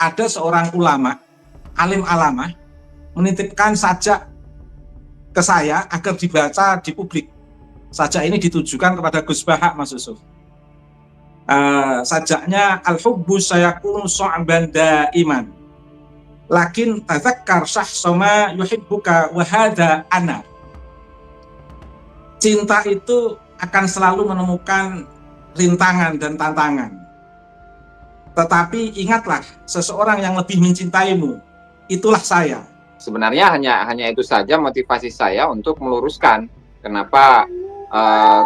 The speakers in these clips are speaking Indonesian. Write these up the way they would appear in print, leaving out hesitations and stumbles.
ada seorang ulama, alim alamah, menitipkan sajak ke saya agar dibaca di publik. Sajak ini ditujukan kepada Gus Baha, Mas Yusuf. Sajaknya al-hubbu sayakunu so'ban daiman lakin tadzakkar syahsoma yuhibbuka wahada ana. Cinta itu akan selalu menemukan rintangan dan tantangan, tetapi ingatlah seseorang yang lebih mencintaimu, itulah saya. Sebenarnya hanya itu saja motivasi saya untuk meluruskan kenapa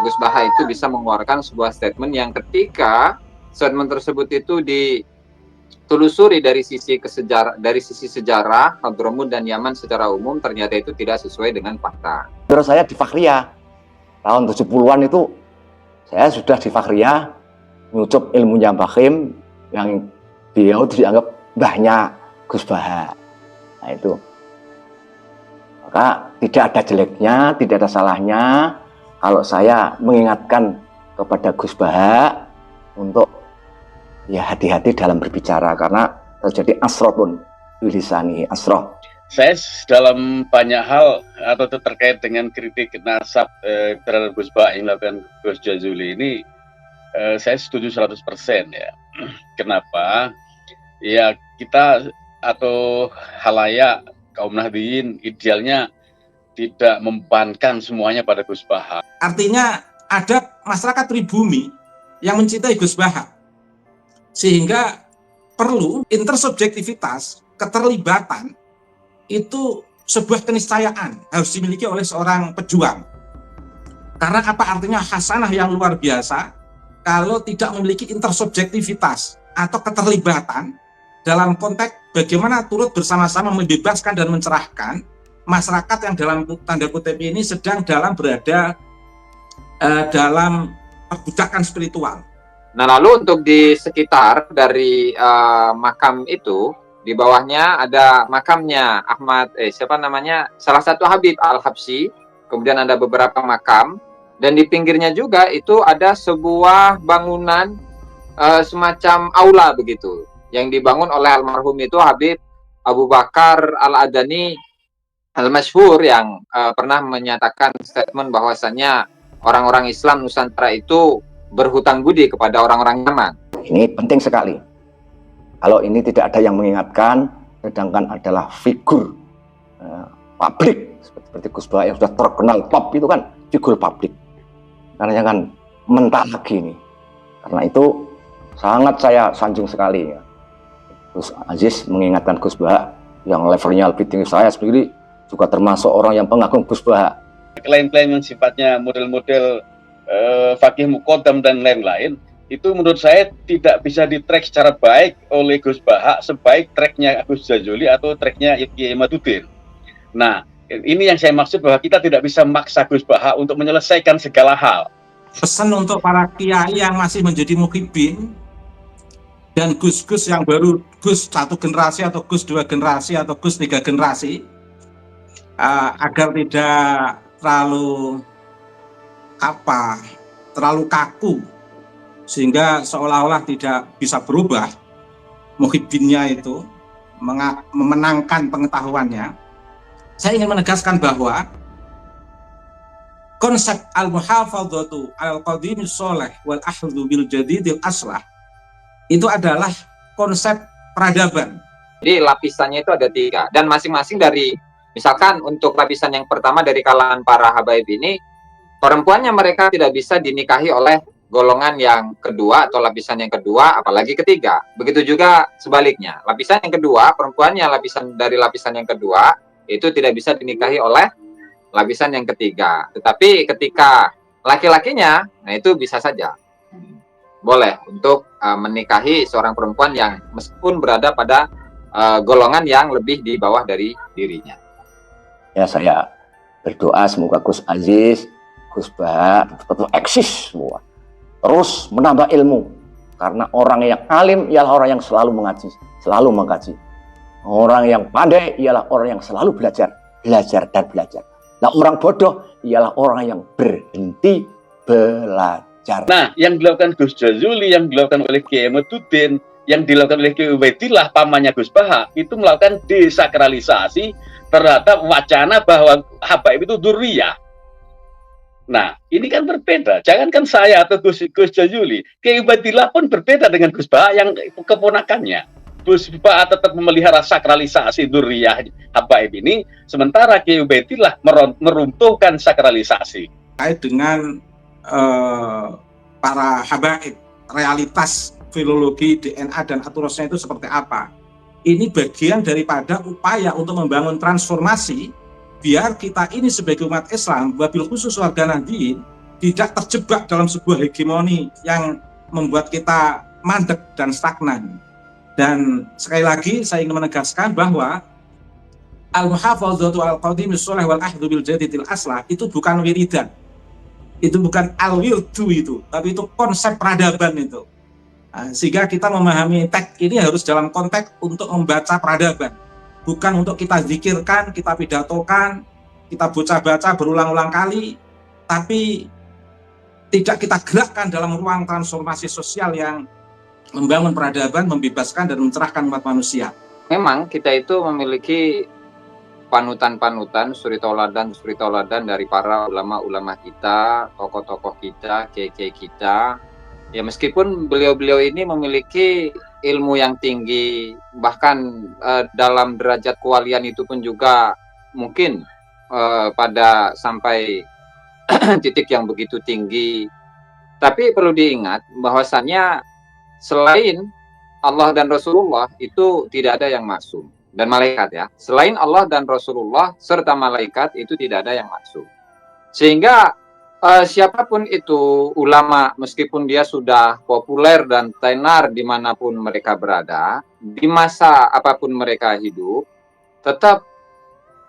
Gus Baha itu bisa mengeluarkan sebuah statement yang ketika statement tersebut itu ditelusuri dari sisi sejarah Hadramut dan Yaman secara umum, ternyata itu tidak sesuai dengan fakta. Terus saya di Fakhriyah tahun 70-an itu saya sudah di Fakhriyah ngucup ilmunya Bakhim yang beliau dianggap mbahnya Gus Baha. Nah itu, maka tidak ada jeleknya, tidak ada salahnya kalau saya mengingatkan kepada Gus Baha untuk ya hati-hati dalam berbicara, karena terjadi asrotun bilisani asroh. Saya dalam banyak hal atau terkait dengan kritik nasab terhadap Gus Baha yang dilakukan Gus Jazuli ini, saya setuju 100% ya. Kenapa? Ya kita atau halayak kaum Nahdliyin idealnya tidak membebankan semuanya pada Gus Baha. Artinya ada masyarakat pribumi yang mencintai Gus Baha, sehingga perlu intersubjektivitas, keterlibatan itu sebuah keniscayaan harus dimiliki oleh seorang pejuang. Karena apa artinya hasanah yang luar biasa kalau tidak memiliki intersubjektivitas atau keterlibatan dalam konteks bagaimana turut bersama-sama membebaskan dan mencerahkan masyarakat yang dalam tanda kutip ini sedang berada dalam perbudakan spiritual. Nah, lalu untuk di sekitar dari makam itu, di bawahnya ada makamnya salah satu Habib Al-Habsyi, kemudian ada beberapa makam, dan di pinggirnya juga itu ada sebuah bangunan semacam aula begitu, yang dibangun oleh almarhum itu Habib Abu Bakar Al-Adani Al-Masyhur, yang pernah menyatakan statement bahwasannya orang-orang Islam Nusantara itu berhutang budi kepada orang-orang Yaman. Ini penting sekali. Kalau ini tidak ada yang mengingatkan, sedangkan adalah figur publik seperti Gus Baha yang sudah terkenal top itu kan figur publik. Karena jangan mentak lagi ini. Karena itu sangat saya sanjung sekali ya. Gus Aziz mengingatkan Gus Baha yang levelnya lebih tinggi saya sendiri, juga termasuk orang yang pengagum Gus Baha. Klaim-klaim yang sifatnya model-model fakih muqaddam dan lain-lain, itu menurut saya tidak bisa di-track secara baik oleh Gus Baha sebaik tracknya Gus Jazuli atau tracknya Kiai Imaduddin. Nah, ini yang saya maksud bahwa kita tidak bisa memaksa Gus Baha untuk menyelesaikan segala hal. Pesan untuk para kiai yang masih menjadi muhibbin dan gus-gus yang baru, gus 1 generasi atau gus 2 generasi atau gus 3 generasi, agar tidak terlalu kaku sehingga seolah-olah tidak bisa berubah muhibbinnya itu, memenangkan pengetahuannya. Saya ingin menegaskan bahwa konsep al-muhafadzatu al-qadimis sholeh wal ahdhu bil jadidil aslah itu adalah konsep peradaban. Jadi lapisannya itu ada 3, dan masing-masing dari, misalkan untuk lapisan yang pertama dari kalangan para habaib ini, perempuannya mereka tidak bisa dinikahi oleh golongan yang kedua atau lapisan yang kedua, apalagi ketiga. Begitu juga sebaliknya. Lapisan yang kedua, perempuannya dari lapisan yang kedua, itu tidak bisa dinikahi oleh lapisan yang ketiga. Tetapi ketika laki-lakinya, nah itu bisa saja. Boleh untuk menikahi seorang perempuan yang meskipun berada pada golongan yang lebih di bawah dari dirinya. Ya, saya berdoa semoga Gus Aziz, Gus Baha tetap eksis semua, terus menambah ilmu, karena orang yang alim ialah orang yang selalu mengaji, selalu mengkaji. Orang yang pandai ialah orang yang selalu belajar dan belajar. Nah, orang bodoh ialah orang yang berhenti belajar. Nah, yang dilakukan Gus Jazuli, yang dilakukan oleh Kiai Imaduddin, yang dilakukan oleh Kiai Ubaidillah pamannya Gus Baha itu melakukan desakralisasi terhadap wacana bahwa habaib itu dzurriyyah. Nah, ini kan berbeda. Jangankan saya atau Gus Jazuli, Kiai Ubaidillah pun berbeda dengan Gus Baha yang keponakannya. Gus Baha tetap memelihara sakralisasi dzurriyyah habaib ini, sementara Kiai Ubaidillah meruntuhkan sakralisasi. Terkait dengan para habaib, realitas filologi, DNA, dan aturosnya itu seperti apa. Ini bagian daripada upaya untuk membangun transformasi biar kita ini sebagai umat Islam, wabil khusus warga Nahdliyin, tidak terjebak dalam sebuah hegemoni yang membuat kita mandek dan stagnan. Dan sekali lagi saya ingin menegaskan bahwa al-muhafadzatu al-qadimis sholih wal ahdu bil jadidil aslah itu bukan wiridan, itu bukan al-wirdu itu, tapi itu konsep peradaban itu. Nah, sehingga kita memahami teks ini harus dalam konteks untuk membaca peradaban, bukan untuk kita zikirkan, kita pidatokan, kita baca berulang-ulang kali, tapi tidak kita gerakkan dalam ruang transformasi sosial yang membangun peradaban, membebaskan dan mencerahkan umat manusia. Memang kita itu memiliki panutan-panutan, suri tauladan dari para ulama-ulama kita, tokoh-tokoh kita, kiai-kiai kita. Ya meskipun beliau-beliau ini memiliki ilmu yang tinggi, bahkan dalam derajat kewalian itu pun juga mungkin pada sampai titik yang begitu tinggi. Tapi perlu diingat bahwasannya selain Allah dan Rasulullah itu tidak ada yang maksum, dan malaikat ya. Selain Allah dan Rasulullah serta malaikat itu tidak ada yang maksum. Sehingga siapapun itu ulama, meskipun dia sudah populer dan tenar dimanapun mereka berada, di masa apapun mereka hidup, tetap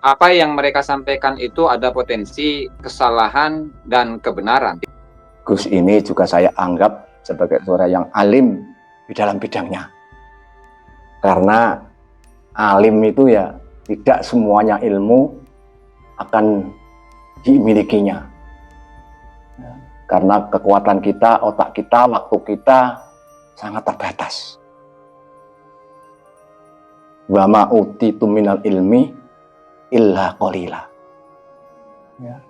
apa yang mereka sampaikan itu ada potensi kesalahan dan kebenaran. Gus ini juga saya anggap sebagai seorang yang alim di dalam bidangnya. Karena alim itu ya tidak semuanya ilmu akan dimilikinya. Karena kekuatan kita, otak kita, waktu kita sangat terbatas. Wa ma utitu minal ilmi illa qalila.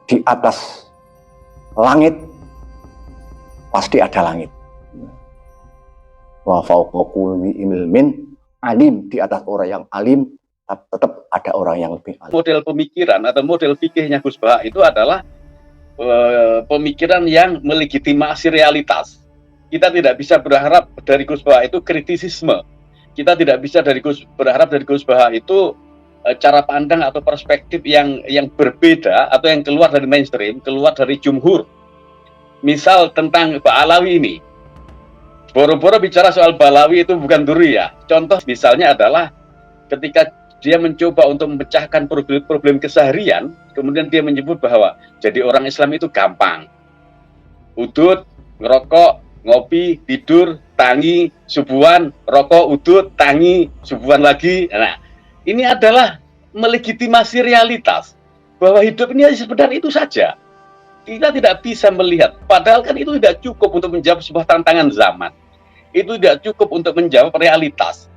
Di atas langit pasti ada langit. Wa fawqa kulli ilmin alim, di atas orang yang alim tetap ada orang yang lebih alim. Model pemikiran atau model fikihnya Gus Baha itu adalah pemikiran yang melegitimasi realitas. Kita tidak bisa berharap dari Gus Baha itu kritisisme. Kita tidak bisa berharap dari Gus Baha itu cara pandang atau perspektif yang berbeda atau yang keluar dari mainstream, keluar dari jumhur. Misal tentang Ba'alawi ini, boro-boro bicara soal Ba'alawi itu bukan dzurriyyah. Contoh misalnya adalah ketika dia mencoba untuk memecahkan problem keseharian, kemudian dia menyebut bahwa jadi orang Islam itu gampang. Udut, ngerokok, ngopi, tidur, tangi, subuhan, rokok, udut, tangi, subuhan lagi. Nah, ini adalah melegitimasi realitas bahwa hidup ini sebenarnya itu saja. Kita tidak bisa melihat, padahal kan itu tidak cukup untuk menjawab sebuah tantangan zaman. Itu tidak cukup untuk menjawab realitas.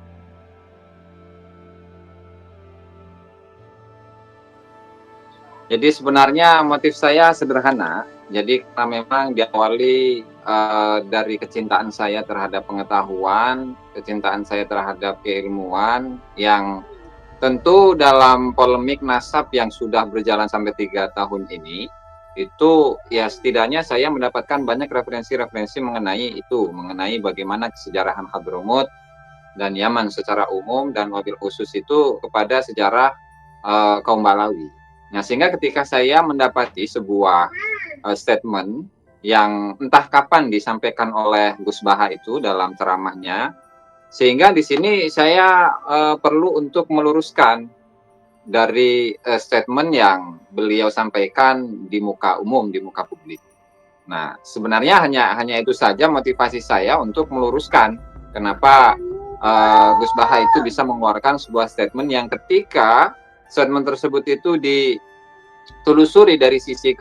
Jadi sebenarnya motif saya sederhana. Jadi karena memang diawali dari kecintaan saya terhadap pengetahuan, kecintaan saya terhadap keilmuan yang tentu dalam polemik nasab yang sudah berjalan sampai 3 tahun ini, itu ya setidaknya saya mendapatkan banyak referensi-referensi mengenai bagaimana kesejarahan Hadramut dan Yaman secara umum dan wabil khusus itu kepada sejarah kaum Ba'alawi. Nah, sehingga ketika saya mendapati sebuah statement yang entah kapan disampaikan oleh Gus Baha itu dalam ceramahnya, sehingga di sini saya perlu untuk meluruskan dari statement yang beliau sampaikan di muka umum, di muka publik. Nah, sebenarnya hanya itu saja motivasi saya untuk meluruskan kenapa Gus Baha itu bisa mengeluarkan sebuah statement yang ketika statement tersebut itu ditelusuri dari sisi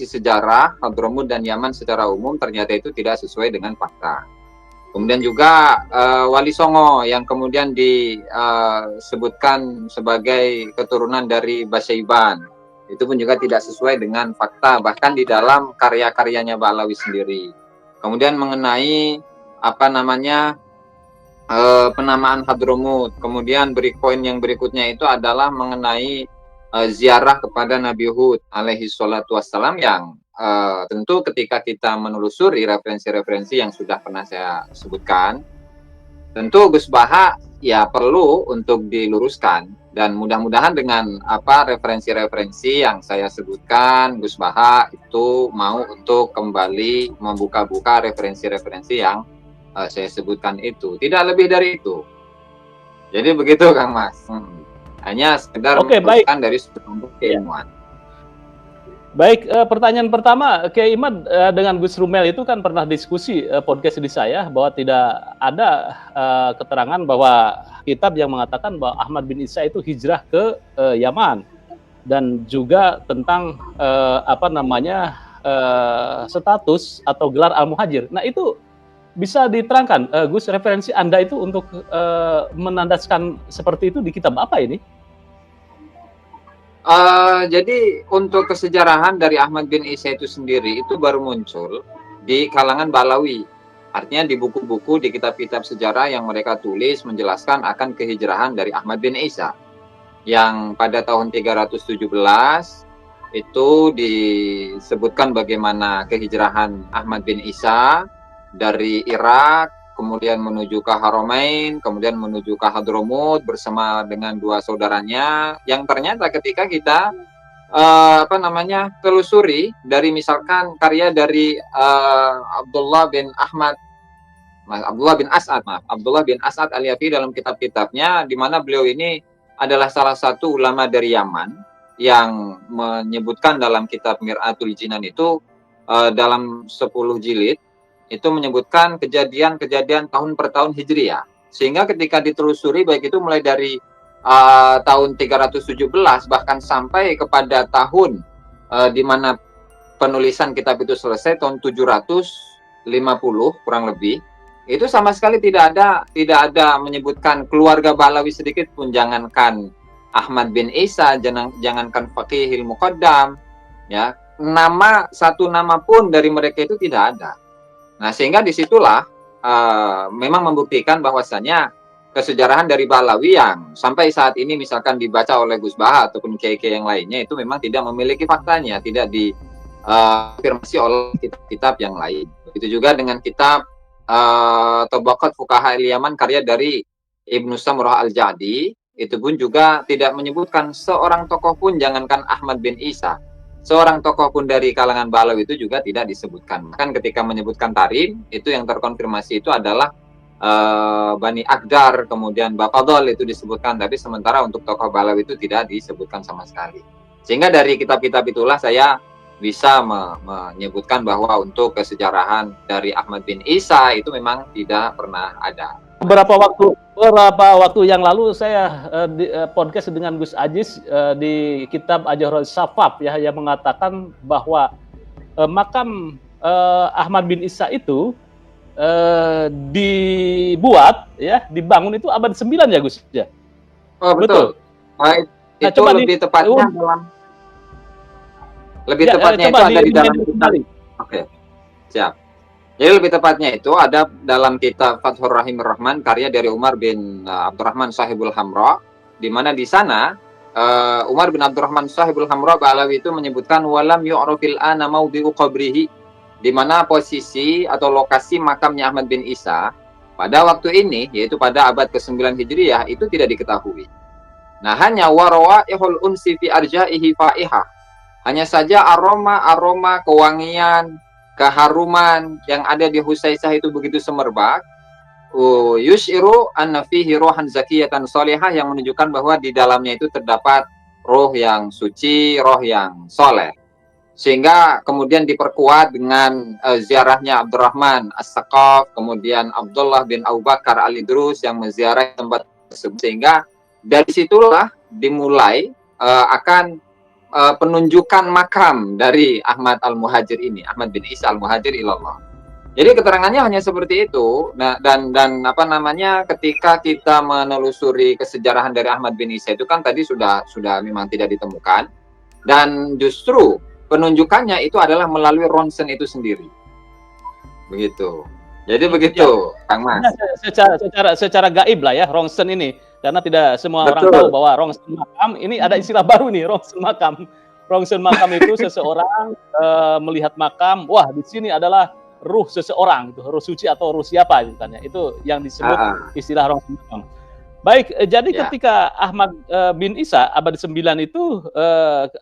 sejarah Hadramut dan Yaman secara umum ternyata itu tidak sesuai dengan fakta. Kemudian juga Wali Songo yang kemudian disebutkan sebagai keturunan dari Basaiban. Itu pun juga tidak sesuai dengan fakta, bahkan di dalam karya-karyanya Ba'alawi sendiri. Kemudian mengenai penamaan Hadramut. Kemudian poin yang berikutnya itu adalah mengenai ziarah kepada Nabi Hud alaihi salatu wassalam, yang tentu ketika kita menelusuri referensi-referensi yang sudah pernah saya sebutkan, tentu Gus Baha ya perlu untuk diluruskan, dan mudah-mudahan dengan referensi-referensi yang saya sebutkan, Gus Baha itu mau untuk kembali membuka-buka referensi-referensi yang saya sebutkan itu, tidak lebih dari itu. Jadi begitu Kang Mas. Hanya sekedar Baik. dari sudut keilmuan. Baik, pertanyaan pertama, Kiai Imad dengan Gus Rumel itu kan pernah diskusi podcast di saya bahwa tidak ada keterangan bahwa kitab yang mengatakan bahwa Ahmad bin Isa itu hijrah ke Yaman, dan juga tentang status atau gelar al-muhajir. Nah, itu bisa diterangkan, Gus, referensi Anda itu untuk menandaskan seperti itu di kitab apa ini? Jadi untuk kesejarahan dari Ahmad bin Isa itu sendiri itu baru muncul di kalangan Ba'alawi. Artinya di buku-buku, di kitab-kitab sejarah yang mereka tulis menjelaskan akan kehijrahan dari Ahmad bin Isa. Yang pada tahun 317 itu disebutkan bagaimana kehijrahan Ahmad bin Isa dari Irak, kemudian menuju ke Haramain, kemudian menuju ke Hadramut bersama dengan dua saudaranya, yang ternyata ketika kita telusuri dari misalkan karya dari Abdullah bin As'ad Al-Yafi dalam kitab-kitabnya, di mana beliau ini adalah salah satu ulama dari Yaman yang menyebutkan dalam kitab Mir'atul Jinan itu dalam 10 jilid itu menyebutkan kejadian-kejadian tahun per tahun Hijriyah. Sehingga ketika ditelusuri, baik itu mulai dari tahun 317 bahkan sampai kepada tahun di mana penulisan kitab itu selesai, tahun 750 kurang lebih, itu sama sekali tidak ada menyebutkan keluarga Ba'alawi sedikit pun, jangankan Ahmad bin Isa, jangankan Faqihil Muqaddam, ya, satu nama pun dari mereka itu tidak ada. Nah, sehingga disitulah memang membuktikan bahwasannya kesejarahan dari Ba'alawi yang sampai saat ini misalkan dibaca oleh Gus Baha ataupun kiai-kiai yang lainnya itu memang tidak memiliki faktanya, tidak diafirmasi oleh kitab-kitab yang lain. Begitu juga dengan kitab Tabaqat Fuqaha al-Yaman karya dari Ibnu Samurah al-Jadi, itu pun juga tidak menyebutkan seorang tokoh pun, jangankan Ahmad bin Isa, seorang tokoh pun dari kalangan Ba'alawi itu juga tidak disebutkan. Bahkan ketika menyebutkan Tarim, itu yang terkonfirmasi itu adalah Bani Akdar, kemudian Baqadol itu disebutkan, tapi sementara untuk tokoh Ba'alawi itu tidak disebutkan sama sekali. Sehingga dari kitab-kitab itulah saya bisa menyebutkan bahwa untuk kesejarahan dari Ahmad bin Isa itu memang tidak pernah ada. Beberapa waktu yang lalu saya podcast dengan Gus Aziz di kitab Ajharul Safaf ya, yang mengatakan bahwa makam Ahmad bin Isa itu dibangun itu abad 9 ya Gus ya. Oh betul. Itu coba lebih tepatnya itu ada di dalam kitab. Oke. Siap. Jadi lebih tepatnya itu ada dalam kitab Fathur Rahim Rahman karya dari Umar bin Abdurrahman Sahibul Hamra, di mana di sana Umar bin Abdurrahman Sahibul Hamra Ba'alawi itu menyebutkan walam yu'rafil ana maudhi'u qabrihi, di mana posisi atau lokasi makamnya Ahmad bin Isa pada waktu ini, yaitu pada abad ke-9 Hijriyah, itu tidak diketahui. Nah, hanya warawaihul unsi fi arja'ihi faihah, hanya saja aroma kewangian, keharuman yang ada di Husaisah itu begitu semerbak, yushiru anna fihi rohan zakiyatan solehah, yang menunjukkan bahwa di dalamnya itu terdapat roh yang suci, roh yang soleh. Sehingga kemudian diperkuat dengan ziarahnya Abdurrahman As-Saqaf, kemudian Abdullah bin Abu Bakar Al-Idrus yang menziarahi tempat tersebut. Sehingga dari situlah dimulai akan penunjukan makam dari Ahmad Al-Muhajir ini, Ahmad bin Isa Al-Muhajir ilallah. Jadi keterangannya hanya seperti itu. Nah, dan apa namanya, ketika kita menelusuri kesejarahan dari Ahmad bin Isa itu kan tadi sudah memang tidak ditemukan, dan justru penunjukannya itu adalah melalui ronsen itu sendiri. Begitu. Jadi begitu, Kang Mas. Nah, secara gaib lah ya ronsen ini, karena tidak semua orang Betul. tahu bahwa ronsen makam ini ada istilah baru nih, ronsen makam. Ronsen makam itu seseorang melihat makam, wah di sini adalah ruh seseorang, itu ruh suci atau ruh siapa gitu kan ya. Itu yang disebut istilah ronsen makam. Baik, jadi Ya. ketika Ahmad bin Isa abad 9 itu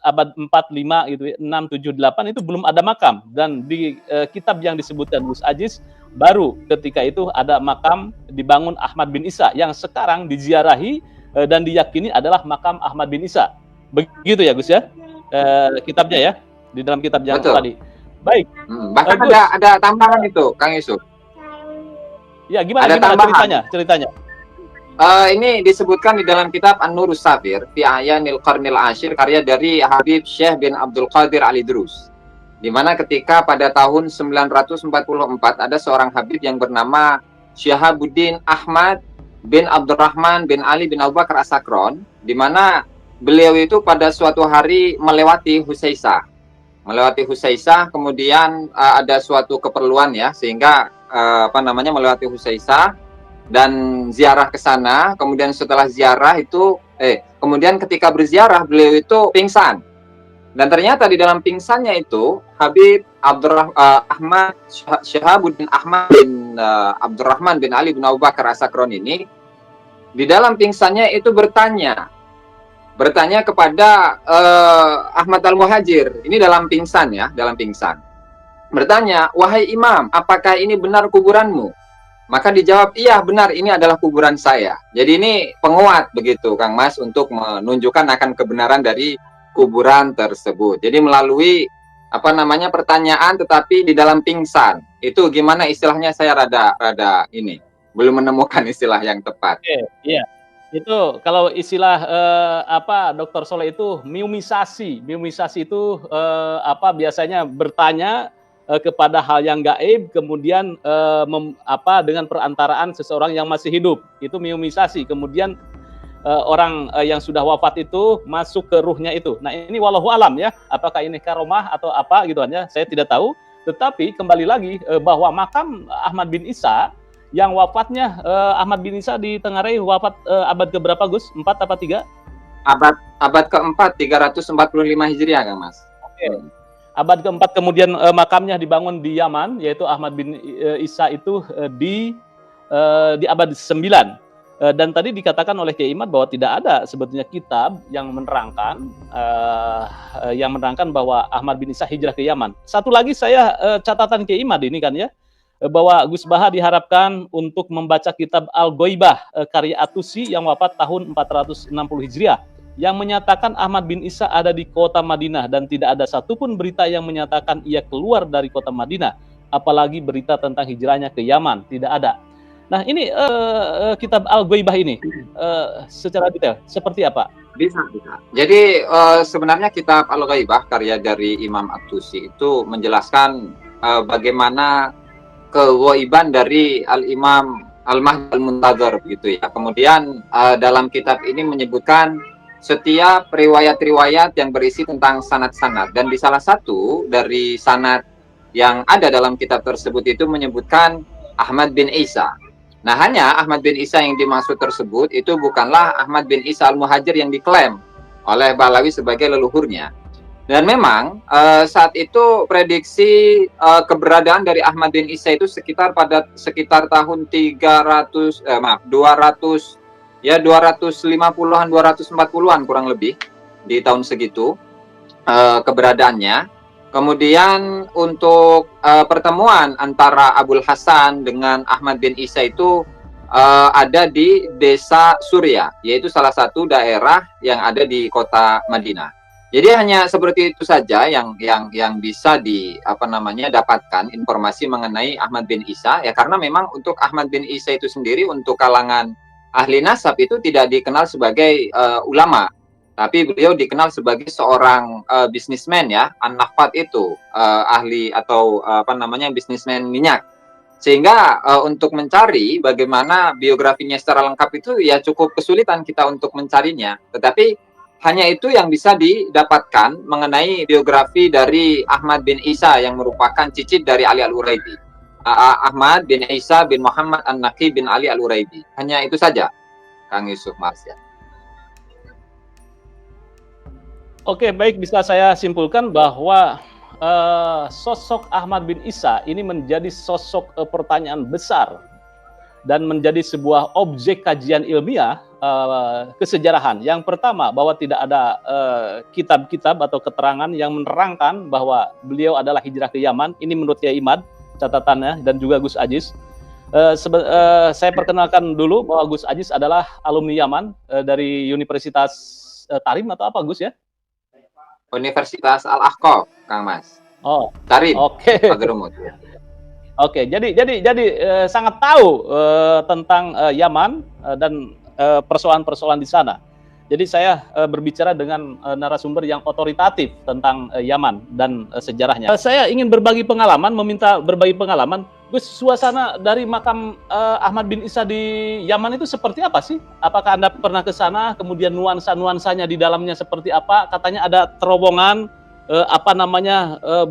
abad 45 gitu ya, 6, 7, 8 itu belum ada makam, dan di kitab yang disebutkan Gus Aziz baru ketika itu ada makam dibangun Ahmad bin Isa yang sekarang diziarahi dan diyakini adalah makam Ahmad bin Isa. Begitu ya Gus ya? Kitabnya ya, di dalam kitab yang Betul. tadi. Baik. Bahkan Gus. ada tambahan itu, Kang Yusuf. Ya, gimana Ada tambahan. ceritanya? Ini disebutkan di dalam kitab An-Nurus Safir fi Ayanil Qarnil Ashir, karya dari Habib Syekh bin Abdul Qadir Al-Idrus. Di mana ketika pada tahun 944 ada seorang Habib yang bernama Syahabuddin Ahmad bin Abdurrahman bin Ali bin Abu Bakar As-Sakron, di mana beliau itu pada suatu hari melewati Husaisah. Kemudian ada suatu keperluan ya, sehingga melewati Husaisah dan ziarah ke sana. Kemudian setelah ziarah itu kemudian ketika berziarah beliau itu pingsan. Dan ternyata di dalam pingsannya itu Habib Ahmad Syahabuddin Ahmad bin Abdurrahman bin Ali bin Abu Bakar As-Sakron ini di dalam pingsannya itu bertanya kepada Ahmad Al-Muhajir, ini dalam pingsan. Bertanya, "Wahai Imam, apakah ini benar kuburanmu?" Maka dijawab, "Iya benar, ini adalah kuburan saya." Jadi ini penguat begitu Kang Mas untuk menunjukkan akan kebenaran dari kuburan tersebut. Jadi melalui pertanyaan tetapi di dalam pingsan. Itu gimana istilahnya, saya rada ini belum menemukan istilah yang tepat. Iya. Itu kalau istilah Dr. Soleh itu miumisasi. Miumisasi itu biasanya bertanya kepada hal yang gaib, kemudian dengan perantaraan seseorang yang masih hidup. Itu miumisasi. Kemudian orang yang sudah wafat itu masuk ke ruhnya itu. Nah, ini wallahu alam ya, apakah ini karomah atau apa gitu ya, saya tidak tahu. Tetapi kembali lagi bahwa makam Ahmad bin Isa yang wafatnya Ahmad bin Isa ditengarai wafat abad keberapa Gus? 4 apa 3? Abad keempat, 345 Hijriah Kang Mas. Oke. Abad keempat, kemudian makamnya dibangun di Yaman, yaitu Ahmad bin Isa itu di abad 9. Dan tadi dikatakan oleh Kiai Imad bahwa tidak ada sebetulnya kitab yang menerangkan bahwa Ahmad bin Isa hijrah ke Yaman. Satu lagi saya catatan Kiai Imad ini kan ya, bahwa Gus Baha diharapkan untuk membaca kitab Al-Ghaibah karya Atusi yang wafat tahun 460 Hijriah yang menyatakan Ahmad bin Isa ada di kota Madinah dan tidak ada satupun berita yang menyatakan ia keluar dari kota Madinah, apalagi berita tentang hijrahnya ke Yaman, tidak ada. Nah, ini kitab Al-Ghaibah ini secara detail seperti apa? Bisa. Jadi sebenarnya kitab Al-Ghaibah karya dari Imam At-Tusi itu menjelaskan bagaimana keghaiban dari Al-Imam Al-Mahdi Al-Muntazir gitu ya. Kemudian dalam kitab ini menyebutkan setiap riwayat-riwayat yang berisi tentang sanad-sanad, dan di salah satu dari sanad yang ada dalam kitab tersebut itu menyebutkan Ahmad bin Isa. Nah, hanya Ahmad bin Isa yang dimaksud tersebut itu bukanlah Ahmad bin Isa Al-Muhajir yang diklaim oleh Balawi sebagai leluhurnya. Dan memang saat itu prediksi keberadaan dari Ahmad bin Isa itu sekitar tahun 250-an 240-an kurang lebih di tahun segitu keberadaannya. Kemudian untuk pertemuan antara Abul Hasan dengan Ahmad bin Isa itu ada di desa Surya, yaitu salah satu daerah yang ada di kota Madinah. Jadi hanya seperti itu saja yang bisa dapatkan informasi mengenai Ahmad bin Isa ya, karena memang untuk Ahmad bin Isa itu sendiri untuk kalangan ahli nasab itu tidak dikenal sebagai ulama, tapi beliau dikenal sebagai seorang bisnismen ya, An-Nafat itu ahli atau bisnismen minyak. Sehingga untuk mencari bagaimana biografinya secara lengkap itu ya cukup kesulitan kita untuk mencarinya. Tetapi hanya itu yang bisa didapatkan mengenai biografi dari Ahmad bin Isa yang merupakan cicit dari Ali Al-Uraidi. Ahmad bin Isa bin Muhammad An-Naqi bin Ali Al-Uraidi. Hanya itu saja, Kang Yusuf Marsya. Oke, baik, bisa saya simpulkan bahwa sosok Ahmad bin Isa ini menjadi sosok pertanyaan besar dan menjadi sebuah objek kajian ilmiah kesejarahan. Yang pertama, bahwa tidak ada kitab-kitab atau keterangan yang menerangkan bahwa beliau adalah hijrah ke Yaman. Ini menurut Kiai Imad catatannya, dan juga Gus Aziz. Saya perkenalkan dulu bahwa Gus Aziz adalah alumni Yaman dari Universitas Tarim atau apa, Gus ya? Universitas Al-Ahqaf, Kang Mas. Oh, Tarim. oke. Hadramut. Oke, jadi sangat tahu tentang Yaman dan persoalan-persoalan di sana. Jadi saya berbicara dengan narasumber yang otoritatif tentang Yaman dan sejarahnya. Saya ingin meminta berbagi pengalaman. Gus, suasana dari makam Ahmad bin Isa di Yaman itu seperti apa sih? Apakah Anda pernah ke sana? Kemudian nuansa-nuansanya di dalamnya seperti apa? Katanya ada terowongan,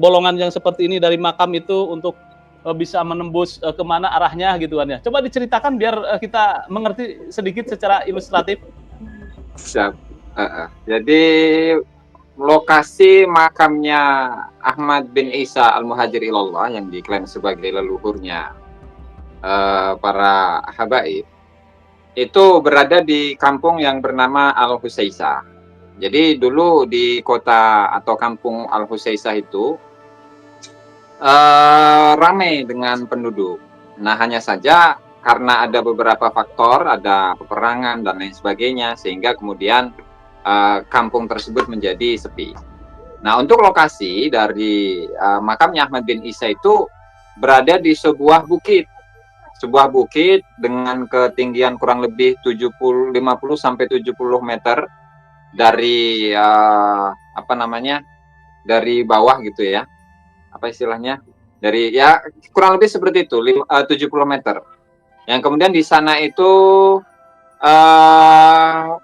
bolongan yang seperti ini dari makam itu untuk bisa menembus kemana arahnya gitu kan ya. Coba diceritakan biar kita mengerti sedikit secara ilustratif. Siap. Jadi lokasi makamnya Ahmad bin Isa Al-Muhajir Ilallah yang diklaim sebagai leluhurnya para habaib itu berada di kampung yang bernama Al-Husaisah. Jadi dulu di kota atau kampung Al-Husaisah itu ramai dengan penduduk. Nah, hanya saja karena ada beberapa faktor, ada peperangan dan lain sebagainya, sehingga kemudian kampung tersebut menjadi sepi. Nah, untuk lokasi dari makamnya Ahmad bin Isa itu berada di sebuah bukit dengan ketinggian kurang lebih 50 sampai 70 meter dari dari bawah gitu ya. Apa istilahnya? Dari ya kurang lebih seperti itu, 70 meter. Yang kemudian di sana itu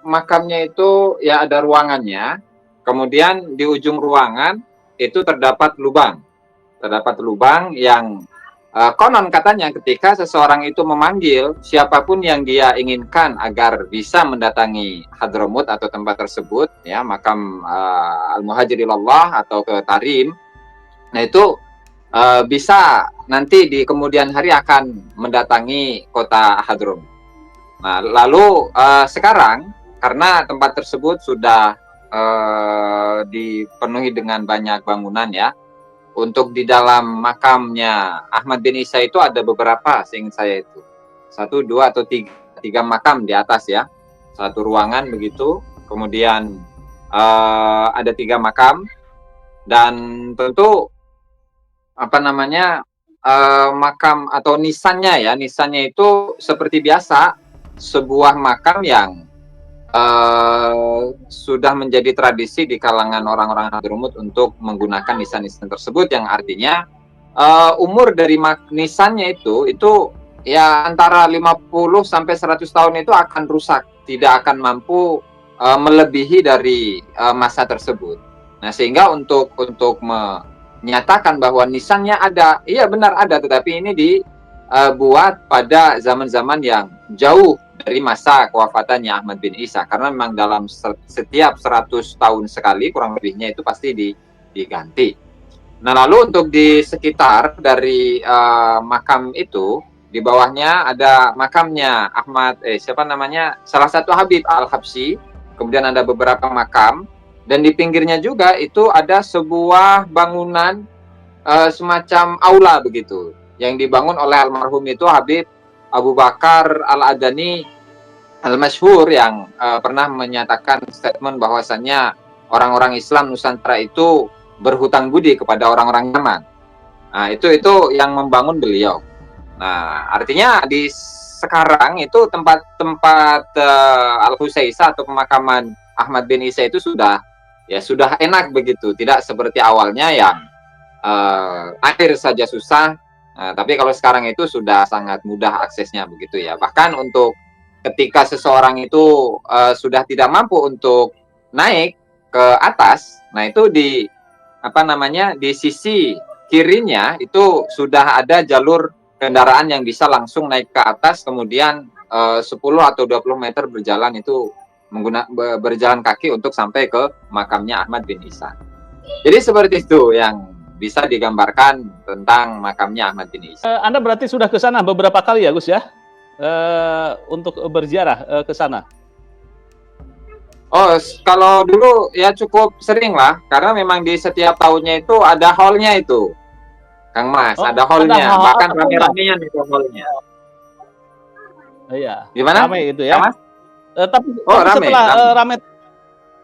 makamnya itu ya ada ruangannya. Kemudian di ujung ruangan itu terdapat lubang yang konon katanya ketika seseorang itu memanggil siapapun yang dia inginkan agar bisa mendatangi Hadramut atau tempat tersebut, ya makam Al-Muhajir Ilallah atau ke Tarim, nah itu bisa nanti di kemudian hari akan mendatangi kota Hadramut. Nah, lalu sekarang karena tempat tersebut sudah dipenuhi dengan banyak bangunan ya. Untuk di dalam makamnya Ahmad bin Isa itu ada beberapa, seingat saya itu 1, 2 atau 3 makam di atas ya. Satu ruangan begitu. Kemudian ada 3 makam dan tentu makam atau nisannya itu seperti biasa sebuah makam yang sudah menjadi tradisi di kalangan orang-orang Hadramut untuk menggunakan nisan-nisan tersebut, yang artinya umur dari nisannya itu ya antara 50 sampai 100 tahun itu akan rusak, tidak akan mampu melebihi dari masa tersebut. Nah, sehingga untuk menyatakan bahwa nisannya ada, iya benar ada, tetapi ini dibuat pada zaman-zaman yang jauh dari masa kewafatannya Ahmad bin Isa, karena memang dalam setiap 100 tahun sekali kurang lebihnya itu pasti diganti. Nah, lalu untuk di sekitar dari makam itu, di bawahnya ada makamnya salah satu Habib Al-Habsyi, kemudian ada beberapa makam, dan di pinggirnya juga itu ada sebuah bangunan semacam aula begitu, yang dibangun oleh almarhum itu Habib Abu Bakar Al-Adani Al-Masyhur, yang pernah menyatakan statement bahwasannya orang-orang Islam Nusantara itu berhutang budi kepada orang-orang Yaman. Nah, itu yang membangun beliau. Nah, artinya di sekarang itu tempat Al-Husaisah atau pemakaman Ahmad bin Isa itu sudah enak begitu, tidak seperti awalnya yang air saja susah, Tapi kalau sekarang itu sudah sangat mudah aksesnya begitu ya. Bahkan untuk ketika seseorang itu sudah tidak mampu untuk naik ke atas, nah itu di di sisi kirinya itu sudah ada jalur kendaraan yang bisa langsung naik ke atas, kemudian 10 atau 20 meter berjalan itu berjalan kaki untuk sampai ke makamnya Ahmad bin Ihsan. Jadi seperti itu yang bisa digambarkan tentang makamnya Ahmad bin Ihsan. Anda berarti sudah ke sana beberapa kali ya, Gus ya? Untuk berziarah ke sana. Oh, kalau dulu ya cukup sering lah, karena memang di setiap tahunnya itu ada hall-nya itu, Kang Mas, ada hall-nya, bahkan rame-ramenya di hall-nya. Iya. Gimana? Ramai itu ya. Mas? Tapi rame, setelah ramai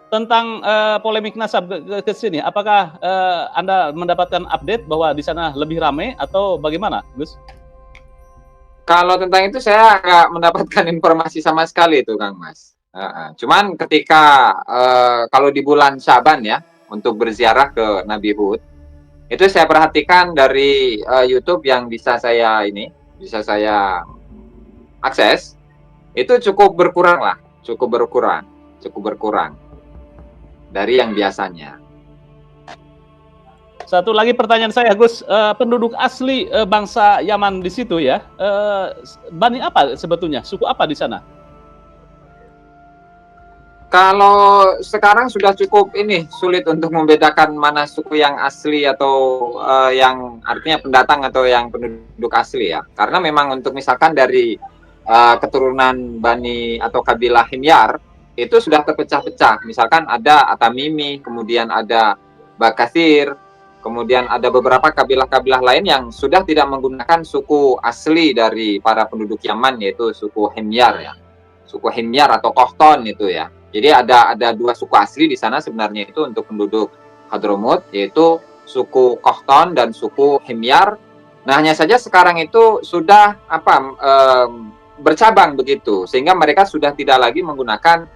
tentang polemik nasab ke sini, apakah Anda mendapatkan update bahwa di sana lebih ramai atau bagaimana, Gus? Kalau tentang itu saya nggak mendapatkan informasi sama sekali itu, Kang Mas. Cuman ketika kalau di bulan Syaban ya, untuk berziarah ke Nabi Hud, itu saya perhatikan dari YouTube yang bisa saya akses, itu cukup berkurang dari yang biasanya. Satu lagi pertanyaan saya, Gus, penduduk asli bangsa Yaman di situ ya, Bani apa sebetulnya, suku apa di sana? Kalau sekarang sudah cukup sulit untuk membedakan mana suku yang asli atau yang artinya pendatang atau yang penduduk asli ya. Karena memang untuk misalkan dari keturunan Bani atau kabilah Himyar itu sudah terpecah-pecah. Misalkan ada Atamimi, kemudian ada Bakasir, kemudian ada beberapa kabilah-kabilah lain yang sudah tidak menggunakan suku asli dari para penduduk Yaman, yaitu suku Himyar ya. Suku Himyar atau Kohton itu ya. Jadi ada dua suku asli di sana sebenarnya itu untuk penduduk Hadramut, yaitu suku Kohton dan suku Himyar. Nah, hanya saja sekarang itu sudah bercabang begitu, sehingga mereka sudah tidak lagi menggunakan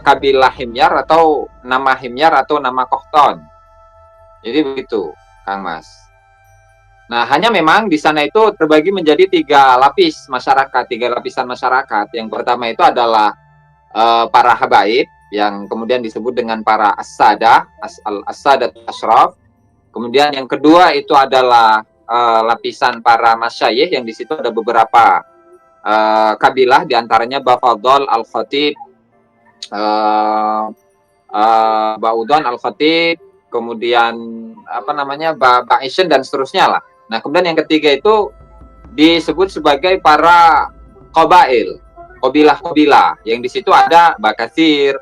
kabilah Himyar atau nama Himyar atau nama Kohton. Jadi begitu, Kang Mas. Nah, hanya memang di sana itu terbagi menjadi tiga lapisan masyarakat. Yang pertama itu adalah para habaib, yang kemudian disebut dengan para as-sada, as-sada ashraf. Kemudian yang kedua itu adalah lapisan para masyayikh, yang di situ ada beberapa kabilah, diantaranya Bafadol al-Khatib, Ba'udon al-Khatib, kemudian Ba'ishen dan seterusnya lah. Nah, kemudian yang ketiga itu disebut sebagai para qabail, kabilah-kabilah, yang di situ ada Bakasir,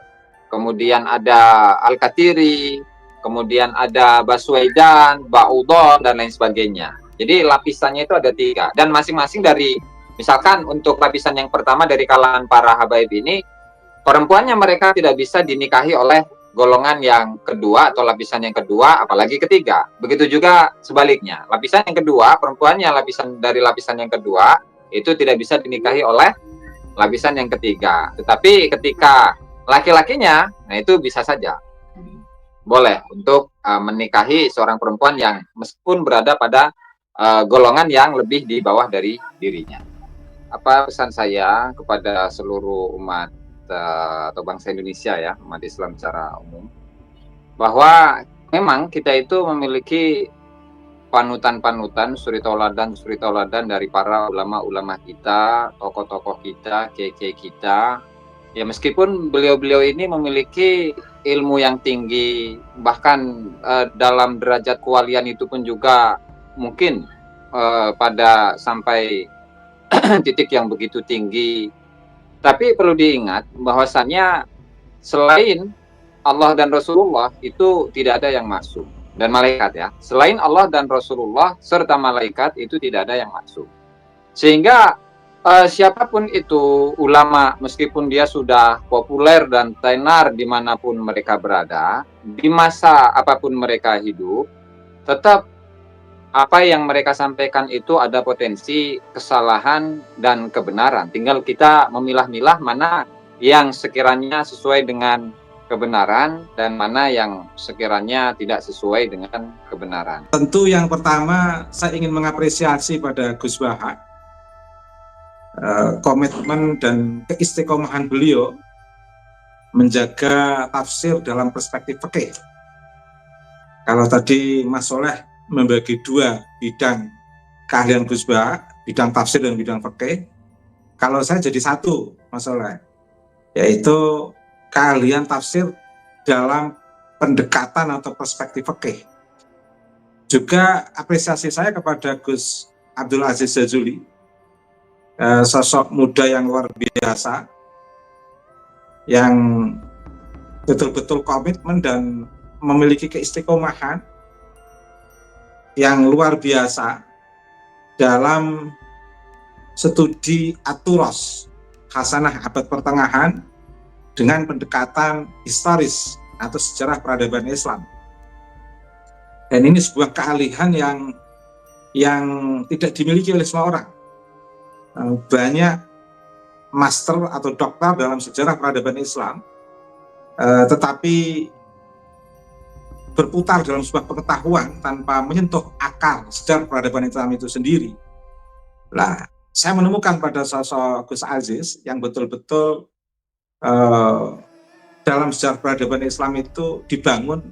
kemudian ada Al-Katiri, kemudian ada Baswedan, Ba'udon, dan lain sebagainya. Jadi lapisannya itu ada tiga, dan masing-masing dari, misalkan untuk lapisan yang pertama dari kalangan para habaib ini, perempuannya mereka tidak bisa dinikahi oleh golongan yang kedua atau lapisan yang kedua, apalagi ketiga. Begitu juga sebaliknya, lapisan yang kedua, perempuannya dari lapisan yang kedua itu tidak bisa dinikahi oleh lapisan yang ketiga. Tetapi ketika laki-lakinya, nah itu bisa saja boleh untuk menikahi seorang perempuan yang meskipun berada pada golongan yang lebih di bawah dari dirinya. Apa pesan saya kepada seluruh umat atau bangsa Indonesia ya, umat Islam secara umum, bahwa memang kita itu memiliki panutan-panutan, suri tauladan dari para ulama-ulama kita, tokoh-tokoh kita, kiai-kiai kita. Ya, meskipun beliau-beliau ini memiliki ilmu yang tinggi, bahkan dalam derajat kewalian itu pun juga mungkin pada sampai titik yang begitu tinggi. Tapi perlu diingat bahwasannya selain Allah dan Rasulullah itu tidak ada yang masuk. Dan malaikat ya, selain Allah dan Rasulullah serta malaikat itu tidak ada yang masuk. Sehingga siapapun itu ulama, meskipun dia sudah populer dan tenar dimanapun mereka berada, di masa apapun mereka hidup, tetap apa yang mereka sampaikan itu ada potensi kesalahan dan kebenaran. Tinggal kita memilah-milah mana yang sekiranya sesuai dengan kebenaran dan mana yang sekiranya tidak sesuai dengan kebenaran. Tentu yang pertama saya ingin mengapresiasi pada Gus Baha komitmen dan keistiqomahan beliau menjaga tafsir dalam perspektif fikih. Kalau tadi Mas Soleh membagi dua bidang keahlian Gus Baha, bidang tafsir dan bidang fikih, kalau saya jadi satu, Mas Soleh, yaitu keahlian tafsir dalam pendekatan atau perspektif fikih. Juga apresiasi saya kepada Gus Abdul Aziz Jazuli, sosok muda yang luar biasa, yang betul-betul komitmen dan memiliki keistiqomahan yang luar biasa dalam studi aturos Hasanah abad pertengahan dengan pendekatan historis atau sejarah peradaban Islam. Dan ini sebuah keahlian yang tidak dimiliki oleh semua orang. Banyak master atau doktor dalam sejarah peradaban Islam, tetapi berputar dalam sebuah pengetahuan tanpa menyentuh akar sejarah peradaban Islam itu sendiri. Nah, saya menemukan pada sosok Gus Aziz yang betul-betul dalam sejarah peradaban Islam itu dibangun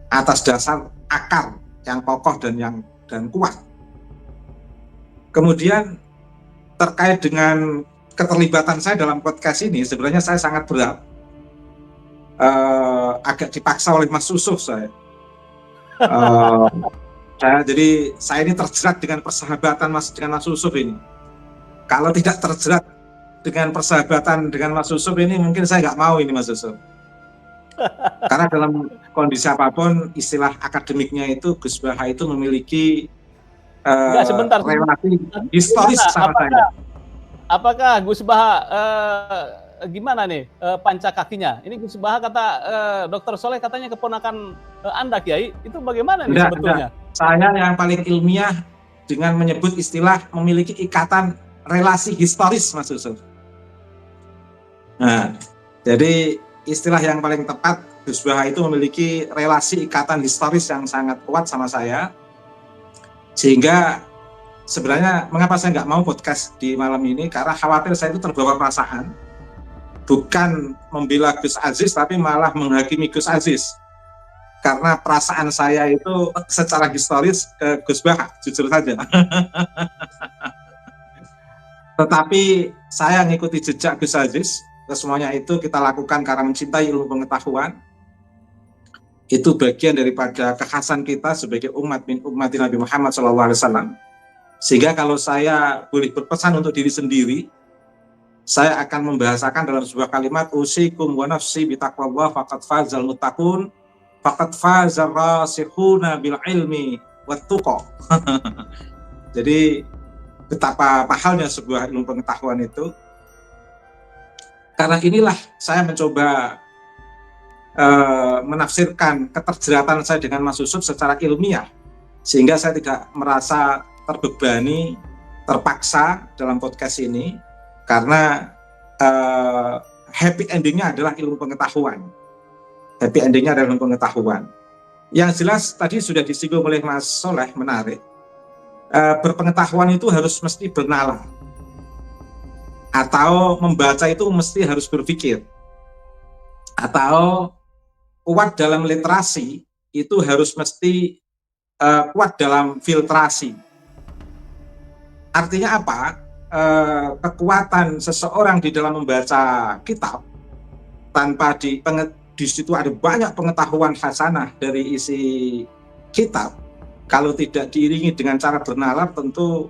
atas dasar akar yang kokoh dan kuat. Kemudian terkait dengan keterlibatan saya dalam podcast ini, sebenarnya saya sangat berat, agak dipaksa oleh Mas Yusuf saya. Jadi saya ini terjerat dengan persahabatan dengan Mas Yusuf ini. Kalau tidak terjerat dengan persahabatan dengan Mas Yusuf ini, mungkin saya nggak mau ini Mas Yusuf. Karena dalam kondisi apapun, istilah akademiknya itu Gus Baha itu memiliki relasi historis sama saya. Apakah Gus Baha gimana nih panca kakinya? Ini Gus Baha kata Dr. Soleh katanya keponakan Anda Kiai, itu bagaimana nih sebetulnya? Saya yang paling ilmiah dengan menyebut istilah memiliki ikatan relasi historis, Mas Yusuf. Nah, jadi istilah yang paling tepat, Gus Baha itu memiliki relasi ikatan historis yang sangat kuat sama saya, sehingga sebenarnya mengapa saya nggak mau podcast di malam ini, karena khawatir saya itu terbawa perasaan, bukan membela Gus Aziz, tapi malah menghakimi Gus Aziz, karena perasaan saya itu secara historis ke Gus Baha, jujur saja. Tetapi saya mengikuti jejak Gus Aziz, semuanya itu kita lakukan karena mencintai ilmu pengetahuan. Itu bagian daripada kekhasan kita sebagai umat Nabi Muhammad SAW. Sehingga kalau saya boleh berpesan untuk diri sendiri, saya akan membahasakan dalam sebuah kalimat, usikum wa nafsi bitaqwallah faqad fazal muttaqun faqad fazar rasikhuna bil ilmi wat tuqa. Jadi betapa mahalnya sebuah ilmu pengetahuan itu. Karena inilah saya mencoba menafsirkan keterjeratan saya dengan Mas Yusuf secara ilmiah, sehingga saya tidak merasa terbebani, terpaksa dalam podcast ini, karena happy endingnya adalah ilmu pengetahuan. Happy endingnya adalah ilmu pengetahuan. Yang jelas tadi sudah disinggung oleh Mas Soleh, menarik. Berpengetahuan itu harus mesti bernalar, atau membaca itu mesti harus berpikir, atau kuat dalam literasi itu harus mesti kuat dalam filtrasi. Artinya apa? Kekuatan seseorang di dalam membaca kitab tanpa di situ ada banyak pengetahuan hasanah dari isi kitab, kalau tidak diiringi dengan cara bernalar tentu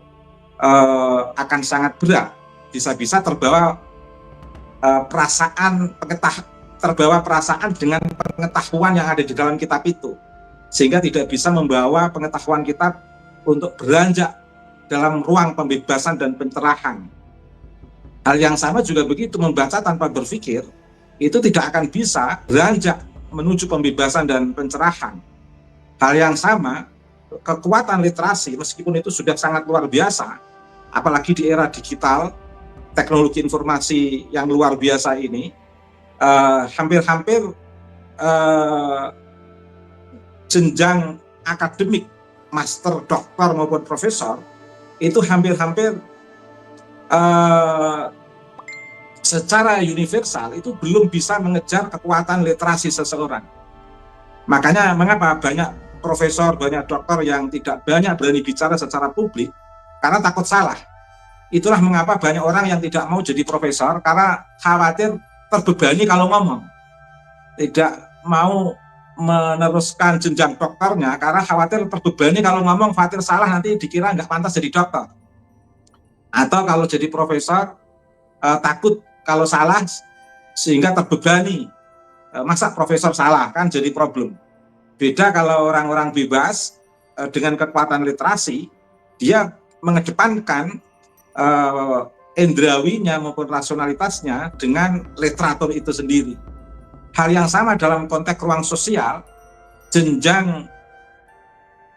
akan sangat berat. Bisa-bisa terbawa perasaan dengan pengetahuan yang ada di dalam kitab itu, sehingga tidak bisa membawa pengetahuan kitab untuk beranjak dalam ruang pembebasan dan pencerahan. Hal yang sama juga begitu, membaca tanpa berpikir itu tidak akan bisa beranjak menuju pembebasan dan pencerahan. Hal yang sama, kekuatan literasi meskipun itu sudah sangat luar biasa, apalagi di era digital, teknologi informasi yang luar biasa ini, hampir-hampir jenjang akademik master, doktor maupun profesor itu hampir-hampir secara universal itu belum bisa mengejar kekuatan literasi seseorang. Makanya mengapa banyak profesor, banyak dokter yang tidak banyak berani bicara secara publik karena takut salah. Itulah mengapa banyak orang yang tidak mau jadi profesor karena khawatir terbebani kalau ngomong. Tidak mau meneruskan jenjang dokternya karena khawatir terbebani kalau ngomong, khawatir salah nanti dikira nggak pantas jadi dokter. Atau kalau jadi profesor takut kalau salah sehingga terbebani. Masa profesor salah, kan jadi problem. Beda kalau orang-orang bebas dengan kekuatan literasi, dia mengedepankan indrawinya maupun rasionalitasnya dengan literatur itu sendiri. Hal yang sama dalam konteks ruang sosial, jenjang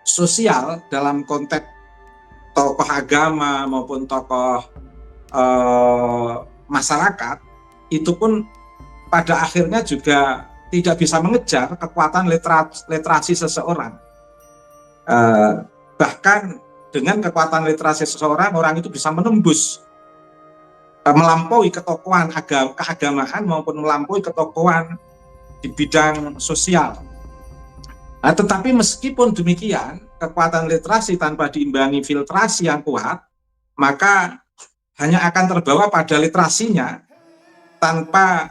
sosial dalam konteks tokoh agama maupun tokoh masyarakat, itu pun pada akhirnya juga tidak bisa mengejar kekuatan literasi seseorang. Bahkan dengan kekuatan literasi seseorang, orang itu bisa menembus, melampaui ketokohan keagamaan maupun melampaui ketokohan di bidang sosial. Tetapi meskipun demikian, kekuatan literasi tanpa diimbangi filtrasi yang kuat, maka hanya akan terbawa pada literasinya tanpa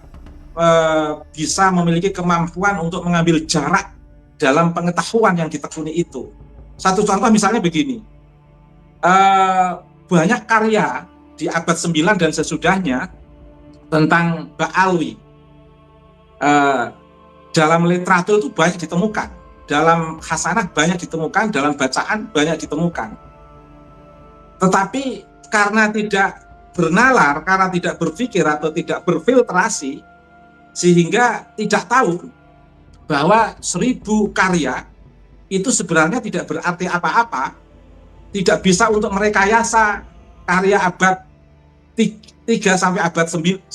bisa memiliki kemampuan untuk mengambil jarak dalam pengetahuan yang ditekuni itu. Satu contoh misalnya begini, banyak karya di abad 9 dan sesudahnya tentang Ba'alwi. Dalam literatur itu banyak ditemukan, dalam khasanah banyak ditemukan, dalam bacaan banyak ditemukan. Tetapi karena tidak bernalar, karena tidak berpikir atau tidak berfiltrasi, sehingga tidak tahu bahwa 1000 karya itu sebenarnya tidak berarti apa-apa, tidak bisa untuk merekayasa karya abad 3 sampai abad 9.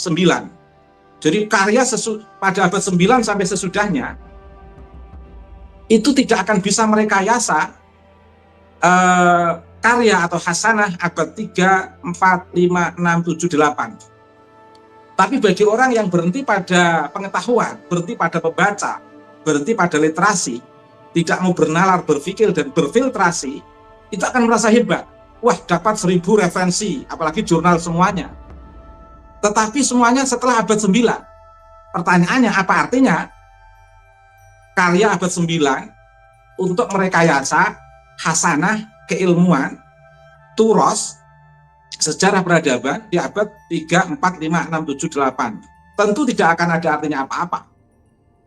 Jadi karya pada abad 9 sampai sesudahnya itu tidak akan bisa merekayasa karya atau hasanah abad 3, 4, 5, 6, 7, 8. Tapi bagi orang yang berhenti pada pengetahuan, berhenti pada pembaca, berhenti pada literasi, tidak mau bernalar, berpikir, dan berfiltrasi, itu akan merasa hebat. Wah, dapat 1000 referensi, apalagi jurnal semuanya. Tetapi semuanya setelah abad 9. Pertanyaannya, apa artinya karya abad 9 untuk merekayasa hasanah, keilmuan, turos, sejarah peradaban di abad 3, 4, 5, 6, 7, 8. Tentu tidak akan ada artinya apa-apa.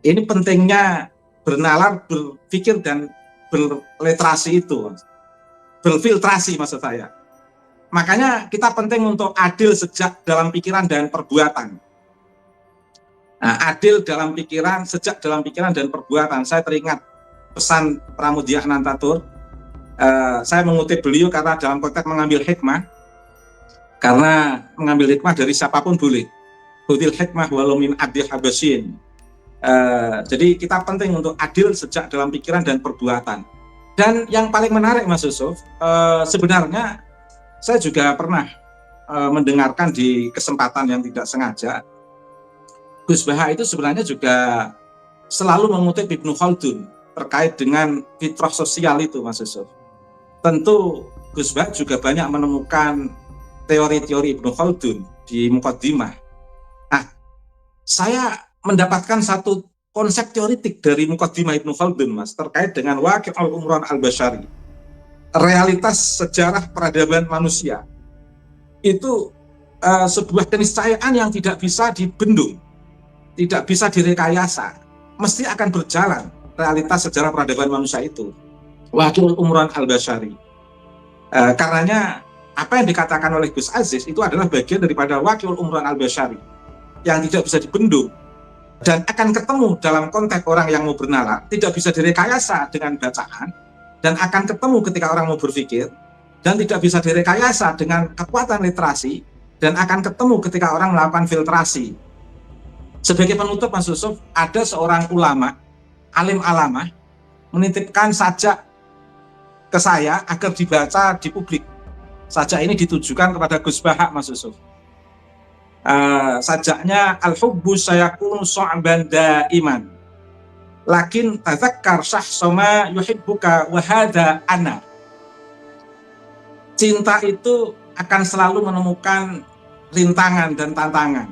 Ini pentingnya bernalar, berpikir, dan berliterasi itu. Berfiltrasi maksud saya. Makanya kita penting untuk adil sejak dalam pikiran dan perbuatan. Nah, adil dalam pikiran, sejak dalam pikiran dan perbuatan. Saya teringat pesan Pramudia Anantatur. Saya mengutip beliau karena dalam konteks mengambil hikmah. Karena mengambil hikmah dari siapapun boleh. Hudil hikmah walau min abdil habasyin. Jadi kita penting untuk adil sejak dalam pikiran dan perbuatan. Dan yang paling menarik Mas Yusuf, sebenarnya saya juga pernah mendengarkan di kesempatan yang tidak sengaja, Gus Baha itu sebenarnya juga selalu mengutip Ibnu Khaldun terkait dengan fitrah sosial itu Mas Yusuf. Tentu Gus Baha juga banyak menemukan teori-teori Ibnu Khaldun di Muqaddimah. Nah, saya mendapatkan satu konsep teoritik dari Muqaddimah Ibnu Khaldun, Mas, terkait dengan Waqi' al-Umran al-Bashari. Realitas sejarah peradaban manusia. Itu sebuah keniscayaan yang tidak bisa dibendung, tidak bisa direkayasa. Mesti akan berjalan realitas sejarah peradaban manusia itu. Waqi' al-Umran al-Bashari. Karenanya apa yang dikatakan oleh Gus Aziz itu adalah bagian daripada Waqi' al-Umran al-Bashari yang tidak bisa dibendung dan akan ketemu dalam konteks orang yang mau bernalar, tidak bisa direkayasa dengan bacaan, dan akan ketemu ketika orang mau berpikir, dan tidak bisa direkayasa dengan kekuatan literasi, dan akan ketemu ketika orang melakukan filtrasi. Sebagai penutup Mas Yusuf, ada seorang ulama, alim alamah, menitipkan sajak ke saya agar dibaca di publik. Sajak ini ditujukan kepada Gus Bahak, Mas Yusuf. Sajaknya al-hubbu sayakunu so'ban daiman lakin tazakkar syahsoma yuhibbuka wahada ana. Cinta itu akan selalu menemukan rintangan dan tantangan,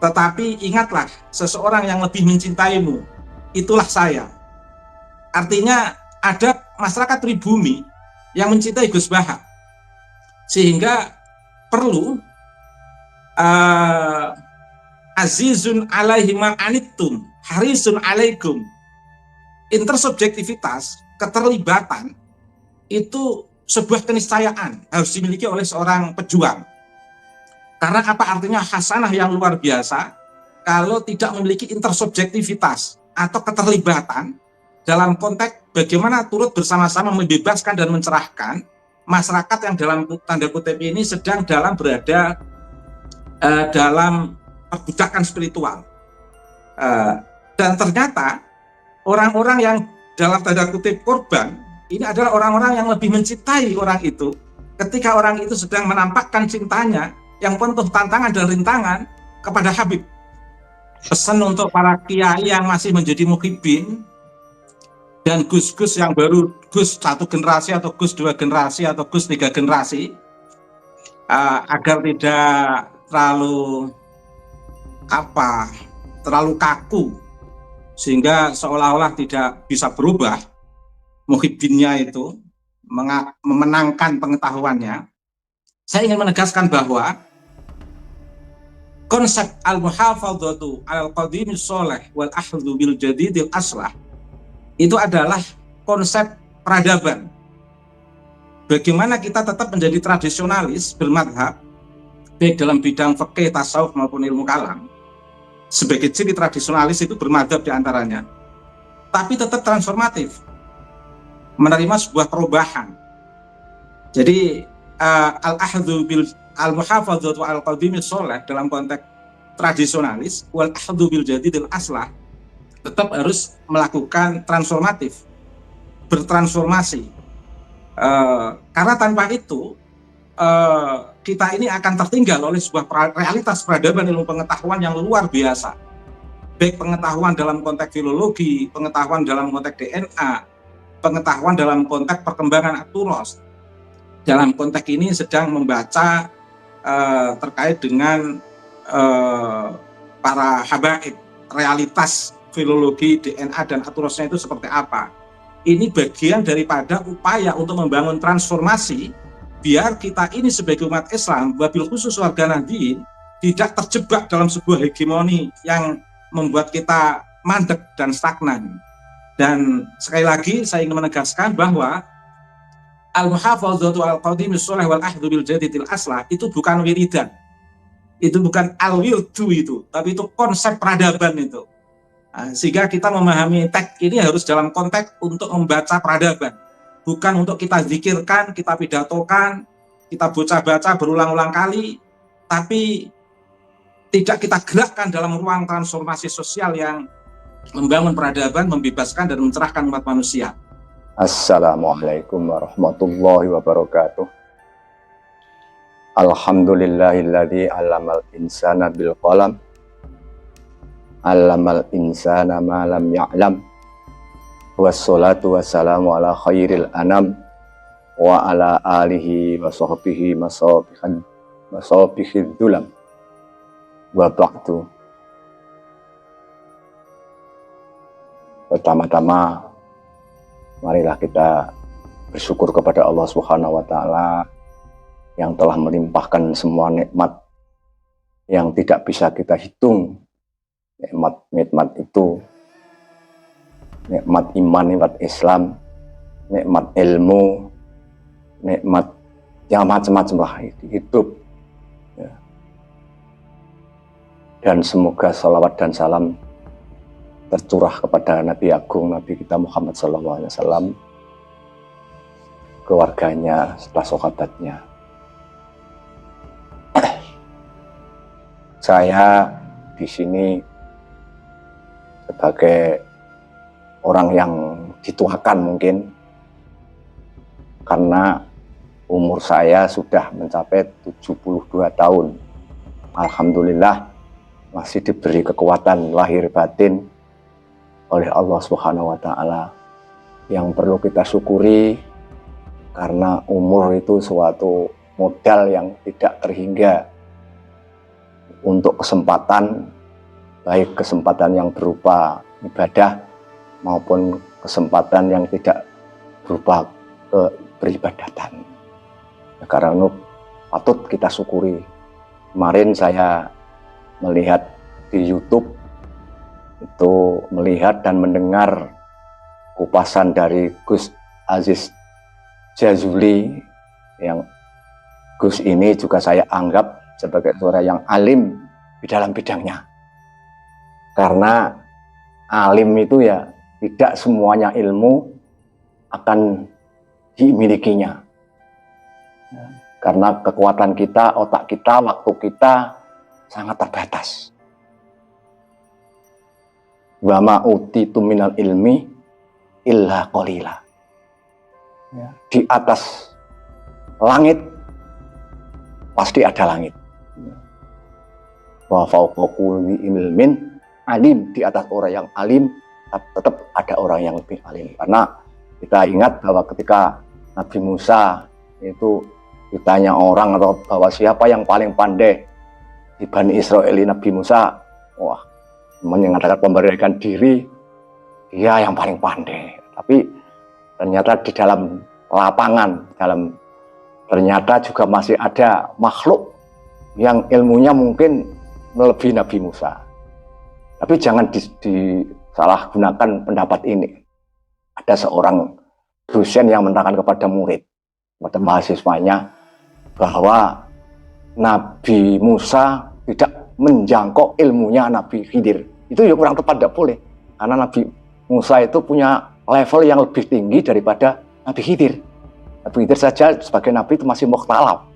tetapi ingatlah seseorang yang lebih mencintaimu, itulah saya. Artinya ada masyarakat pribumi yang mencintai Gus Bahak, sehingga perlu azizun alaihi ma anittum harisun alaikum. Intersubjektivitas, keterlibatan itu sebuah keniscayaan harus dimiliki oleh seorang pejuang. Karena apa artinya hasanah yang luar biasa kalau tidak memiliki intersubjektivitas atau keterlibatan dalam konteks bagaimana turut bersama-sama membebaskan dan mencerahkan masyarakat yang dalam tanda kutip ini sedang berada dalam perbudakan spiritual. Dan ternyata orang-orang yang dalam tanda kutip korban ini adalah orang-orang yang lebih mencintai orang itu ketika orang itu sedang menampakkan cintanya yang penuh tantangan dan rintangan kepada Habib. Pesan untuk para kiai yang masih menjadi muhibbin dan gus-gus yang baru, gus 1 generasi atau gus 2 generasi atau gus 3 generasi, agar tidak terlalu kaku sehingga seolah-olah tidak bisa berubah muhibbinnya itu, memenangkan pengetahuannya. Saya ingin menegaskan bahwa konsep al-muhafadzatu al-qadimis sholeh wal ahdhu bil jadidil aslah itu adalah konsep peradaban. Bagaimana kita tetap menjadi tradisionalis bermadhab, baik dalam bidang fikih, tasawuf maupun ilmu kalam. Sebagai ciri tradisionalis itu bermadhab diantaranya, tapi tetap transformatif, menerima sebuah perubahan. Jadi al-ahdhu bil al-muhafadzatu al-qadimis sholeh dalam konteks tradisionalis wal ahdhu bil jadidil aslah tetap harus melakukan transformatif, bertransformasi, karena tanpa itu kita ini akan tertinggal oleh sebuah realitas peradaban ilmu pengetahuan yang luar biasa, baik pengetahuan dalam konteks filologi, pengetahuan dalam konteks DNA, pengetahuan dalam konteks perkembangan aturos. Dalam konteks ini sedang membaca terkait dengan para habaib, realitas filologi, DNA dan aturosnya itu seperti apa. Ini bagian daripada upaya untuk membangun transformasi biar kita ini sebagai umat Islam, wabil khusus warga Nahdliyin, tidak terjebak dalam sebuah hegemoni yang membuat kita mandek dan stagnan. Dan sekali lagi saya ingin menegaskan bahwa al-muhafadzatu al-qadimis sholeh wal ahdhu bil jadidil aslah itu bukan wiridan, itu bukan al-wirdu itu, tapi itu konsep peradaban itu. Sehingga kita memahami teks ini harus dalam konteks untuk membaca peradaban, bukan untuk kita zikirkan, kita pidatokan, kita baca-baca berulang-ulang kali, tapi tidak kita gerakkan dalam ruang transformasi sosial yang membangun peradaban, membebaskan dan mencerahkan umat manusia. Assalamualaikum warahmatullahi wabarakatuh. Alhamdulillahilladzi 'allamal insana bil qalam, 'allamal insana ma lam ya'lam. Wassalatu wassalamu ala khairil anam wa ala alihi wa sahbihi masabihid dulam. Wa ba'du. Pertama-tama marilah kita bersyukur kepada Allah Subhanahu wa taala yang telah melimpahkan semua nikmat yang tidak bisa kita hitung. Nikmat itu nikmat iman, nikmat Islam, nikmat ilmu, nikmat yang macam-macam lah hidup. Ya. Dan semoga salawat dan salam tercurah kepada Nabi Agung, Nabi kita Muhammad SAW, keluarganya, serta sahabatnya. Saya di sini sebagai orang yang dituakan mungkin, karena umur saya sudah mencapai 72 tahun. Alhamdulillah masih diberi kekuatan lahir batin oleh Allah Subhanahu wa taala. Yang perlu kita syukuri, karena umur itu suatu modal yang tidak terhingga untuk kesempatan, baik kesempatan yang berupa ibadah maupun kesempatan yang tidak berupa beribadatan. Karena itu patut kita syukuri. Kemarin saya melihat di YouTube, itu melihat dan mendengar kupasan dari Gus Aziz Jazuli, yang Gus ini juga saya anggap sebagai seorang yang alim di dalam bidangnya. Karena alim itu ya tidak semuanya ilmu akan dimilikinya. Karena kekuatan kita, otak kita, waktu kita sangat terbatas. Wa ma utitu minal ilmi illa qalila. Di atas langit pasti ada langit. Wa fawqa kulli ilmin alim, di atas orang yang alim tetap ada orang yang lebih alim. Karena kita ingat bahwa ketika Nabi Musa itu ditanya orang atau bahwa siapa yang paling pandai di Bani Israel, Nabi Musa, wah, mengatakan pemberikan diri dia yang paling pandai. Tapi ternyata di dalam lapangan, ternyata juga masih ada makhluk yang ilmunya mungkin melebihi Nabi Musa. Tapi jangan disalahgunakan pendapat ini. Ada seorang dosen yang menerangkan kepada murid, kepada mahasiswanya, bahwa Nabi Musa tidak menjangkau ilmunya Nabi Khidir. Itu ya kurang tepat, tidak boleh. Karena Nabi Musa itu punya level yang lebih tinggi daripada Nabi Khidir. Nabi Khidir saja sebagai Nabi itu masih mukhtalaf.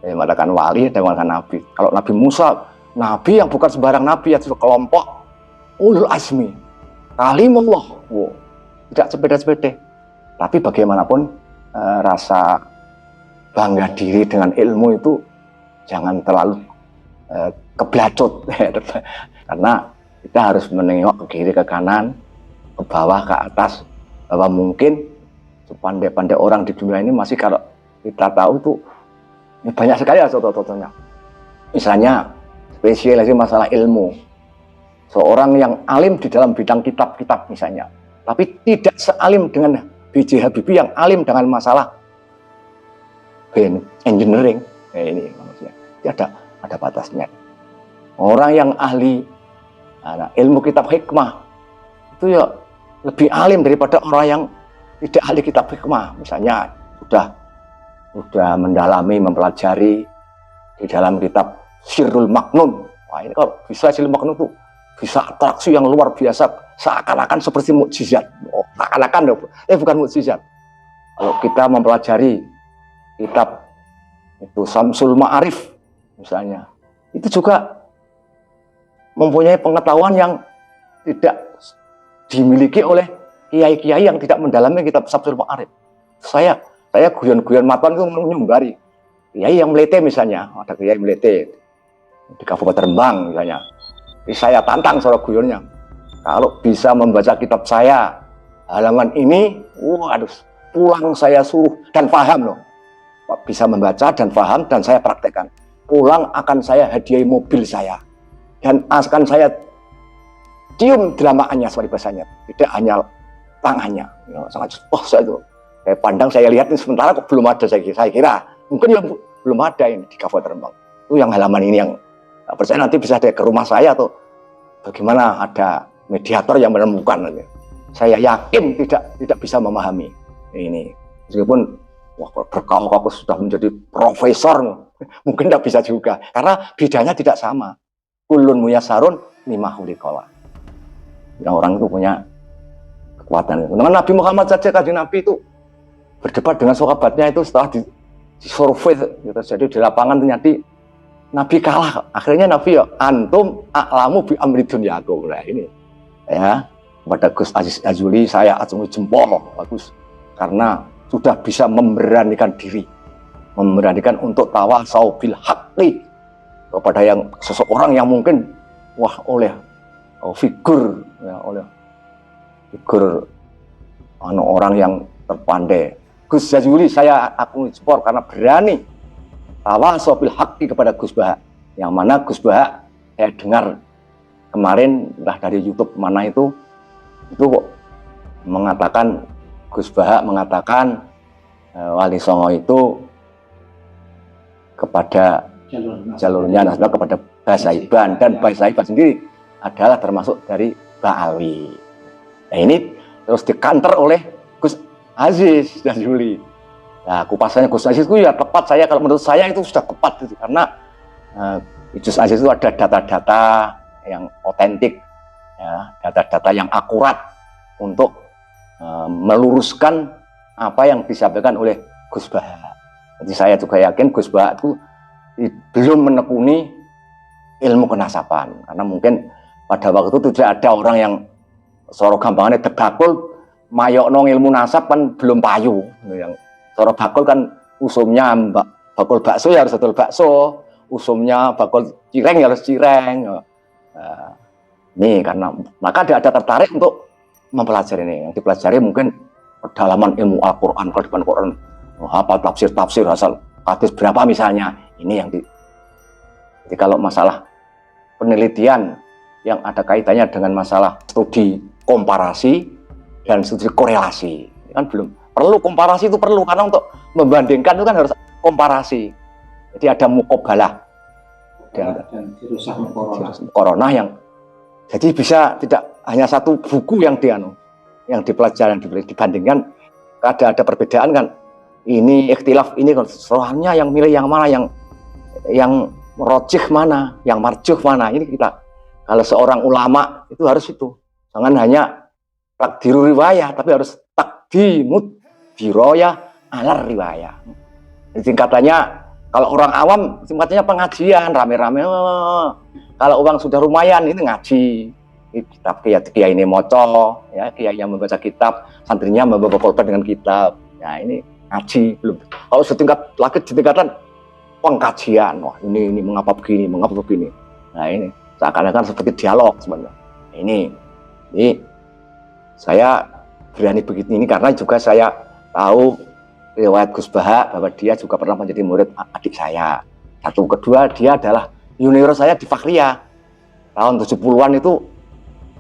Mengatakan wali dan mengatakan Nabi. Kalau Nabi Musa, Nabi yang bukan sembarang Nabi, yaitu kelompok ulul azmi, kalimullah. Wow. Tidak sepeda-sepeda. Tapi bagaimanapun rasa bangga diri dengan ilmu itu jangan terlalu keblacut. Karena kita harus menengok ke kiri, ke kanan, ke bawah, ke atas, bahwa mungkin sepandai-pandai orang di dunia ini masih, kalau kita tahu tuh banyak sekali ya contoh-contohnya. Misalnya spesialisasi masalah ilmu, seorang yang alim di dalam bidang kitab-kitab misalnya, tapi tidak sealim dengan B.J. Habibie yang alim dengan masalah engineering. Ini maksudnya ada batasnya. Orang yang ahli ilmu kitab hikmah itu ya lebih alim daripada orang yang tidak ahli kitab hikmah. Misalnya sudah mendalami, mempelajari di dalam kitab Sirrul Maknun. Wah, ini kalau bisa Sirrul Maknun itu bisa atraksi yang luar biasa, seakan-akan seperti mukjizat. Oh, seakan-akan, bukan mukjizat. Kalau kita mempelajari kitab itu Samsul Ma'arif misalnya, itu juga mempunyai pengetahuan yang tidak dimiliki oleh kiai-kiai yang tidak mendalami kitab Samsul Ma'arif. Saya guyon-guyon matan itu menyumbari kiai yang melete misalnya, ada kiai melete di Kabupaten Rembang misalnya. Saya tantang soal guyonnya, kalau bisa membaca kitab saya halaman ini, waduh, pulang saya suruh dan paham loh, bisa membaca dan paham dan saya praktekkan. Pulang akan saya hadiahi mobil saya dan akan saya cium delamaannya seperti bahasanya, tidak hanya tangannya. Ya, sangat saya itu. Saya pandang, saya lihat ini sementara kok belum ada, saya kira mungkin ya belum ada ini di Kabupaten Rembang. Itu yang halaman ini yang percaya nanti bisa ada ke rumah saya atau bagaimana ada mediator yang menemukan. Saya yakin tidak bisa memahami ini. Meskipun berkali-kali sudah menjadi profesor, mungkin tidak bisa juga karena bidangnya tidak sama. Kullun muyassarun lima khuliqa. Yang orang itu punya kekuatan. Dengan Nabi Muhammad saja, Kanjeng Nabi itu berdebat dengan sahabatnya itu setelah disurvei, jadi di lapangan ternyata Nabi kalah. Akhirnya Nabi ya antum a'lamu bi amri dunyakum. Nah ini ya, kepada Gus Aziz Jazuli saya acungi jempol bagus, karena sudah bisa memberanikan diri, memberanikan untuk tawasau bil haqqi kepada yang seseorang yang mungkin oleh figur ya, oleh figur orang yang terpandai. Gus Jazuli saya acungi jempol karena berani tawasau bil haqqi kepada Gus Baha, yang mana Gus Baha saya dengar kemarin entah dari YouTube mana itu mengatakan, Gus Baha mengatakan Wali Songo itu kepada jalurnya nasional kepada Basaiban, dan Basaiban sendiri adalah termasuk dari Ba'alwi. Nah ini terus dikanter oleh Gus Aziz Jazuli. Nah kupasannya Gus Aziz itu ya tepat, saya kalau menurut saya itu sudah tepat gitu, karena Gus Aziz itu ada data-data yang otentik, ya, data-data yang akurat untuk meluruskan apa yang disampaikan oleh Gus Baha. Jadi saya juga yakin Gus Baha itu belum menekuni ilmu kenasaban, karena mungkin pada waktu itu tidak ada orang yang soro gampangannya debakul mayokno ilmu nasab kan belum payu. Yang soro bakul kan usumnya bakul bakso ya harus betul bakso, usumnya bakul cireng ya harus cireng. Ini karena maka dia ada tertarik untuk mempelajari ini. Yang dipelajari mungkin kedalaman ilmu Al-Quran, kedalaman Quran, apa tafsir asal hadis berapa misalnya. Ini yang jadi kalau masalah penelitian yang ada kaitannya dengan masalah studi komparasi dan studi korelasi, kan belum perlu. Komparasi itu perlu karena untuk membandingkan itu kan harus komparasi. Jadi ada mukobalah dan virus corona yang jadi bisa tidak hanya satu buku yang dipelajari, dibandingkan ada perbedaan kan. Ini ikhtilaf ini soalnya yang milih yang mana, yang rojih mana, yang marjuh mana. Ini kita kalau seorang ulama itu harus itu, jangan hanya takdiru riwayah, tapi harus takdimut diroyah alar riwayah. Jadi tingkatannya kalau orang awam tingkatannya pengajian rame-rame. Kalau orang sudah lumayan ini ngaji, kitab kiai ini moco, ya kiai yang membaca kitab, santrinya membawa pulpen dengan kitab. Ya ini ngaji belum. Kalau setingkat lagi di tingkatan pengkajian, wah ini mengapa begini. Nah ini seakan-akan seperti dialog sebenarnya. Ini saya berani begitu ini karena juga saya tahu riwayat Gus Baha bahwa dia juga pernah menjadi murid adik saya. Satu, kedua dia adalah junior saya di Fakhriyah. Tahun 70-an itu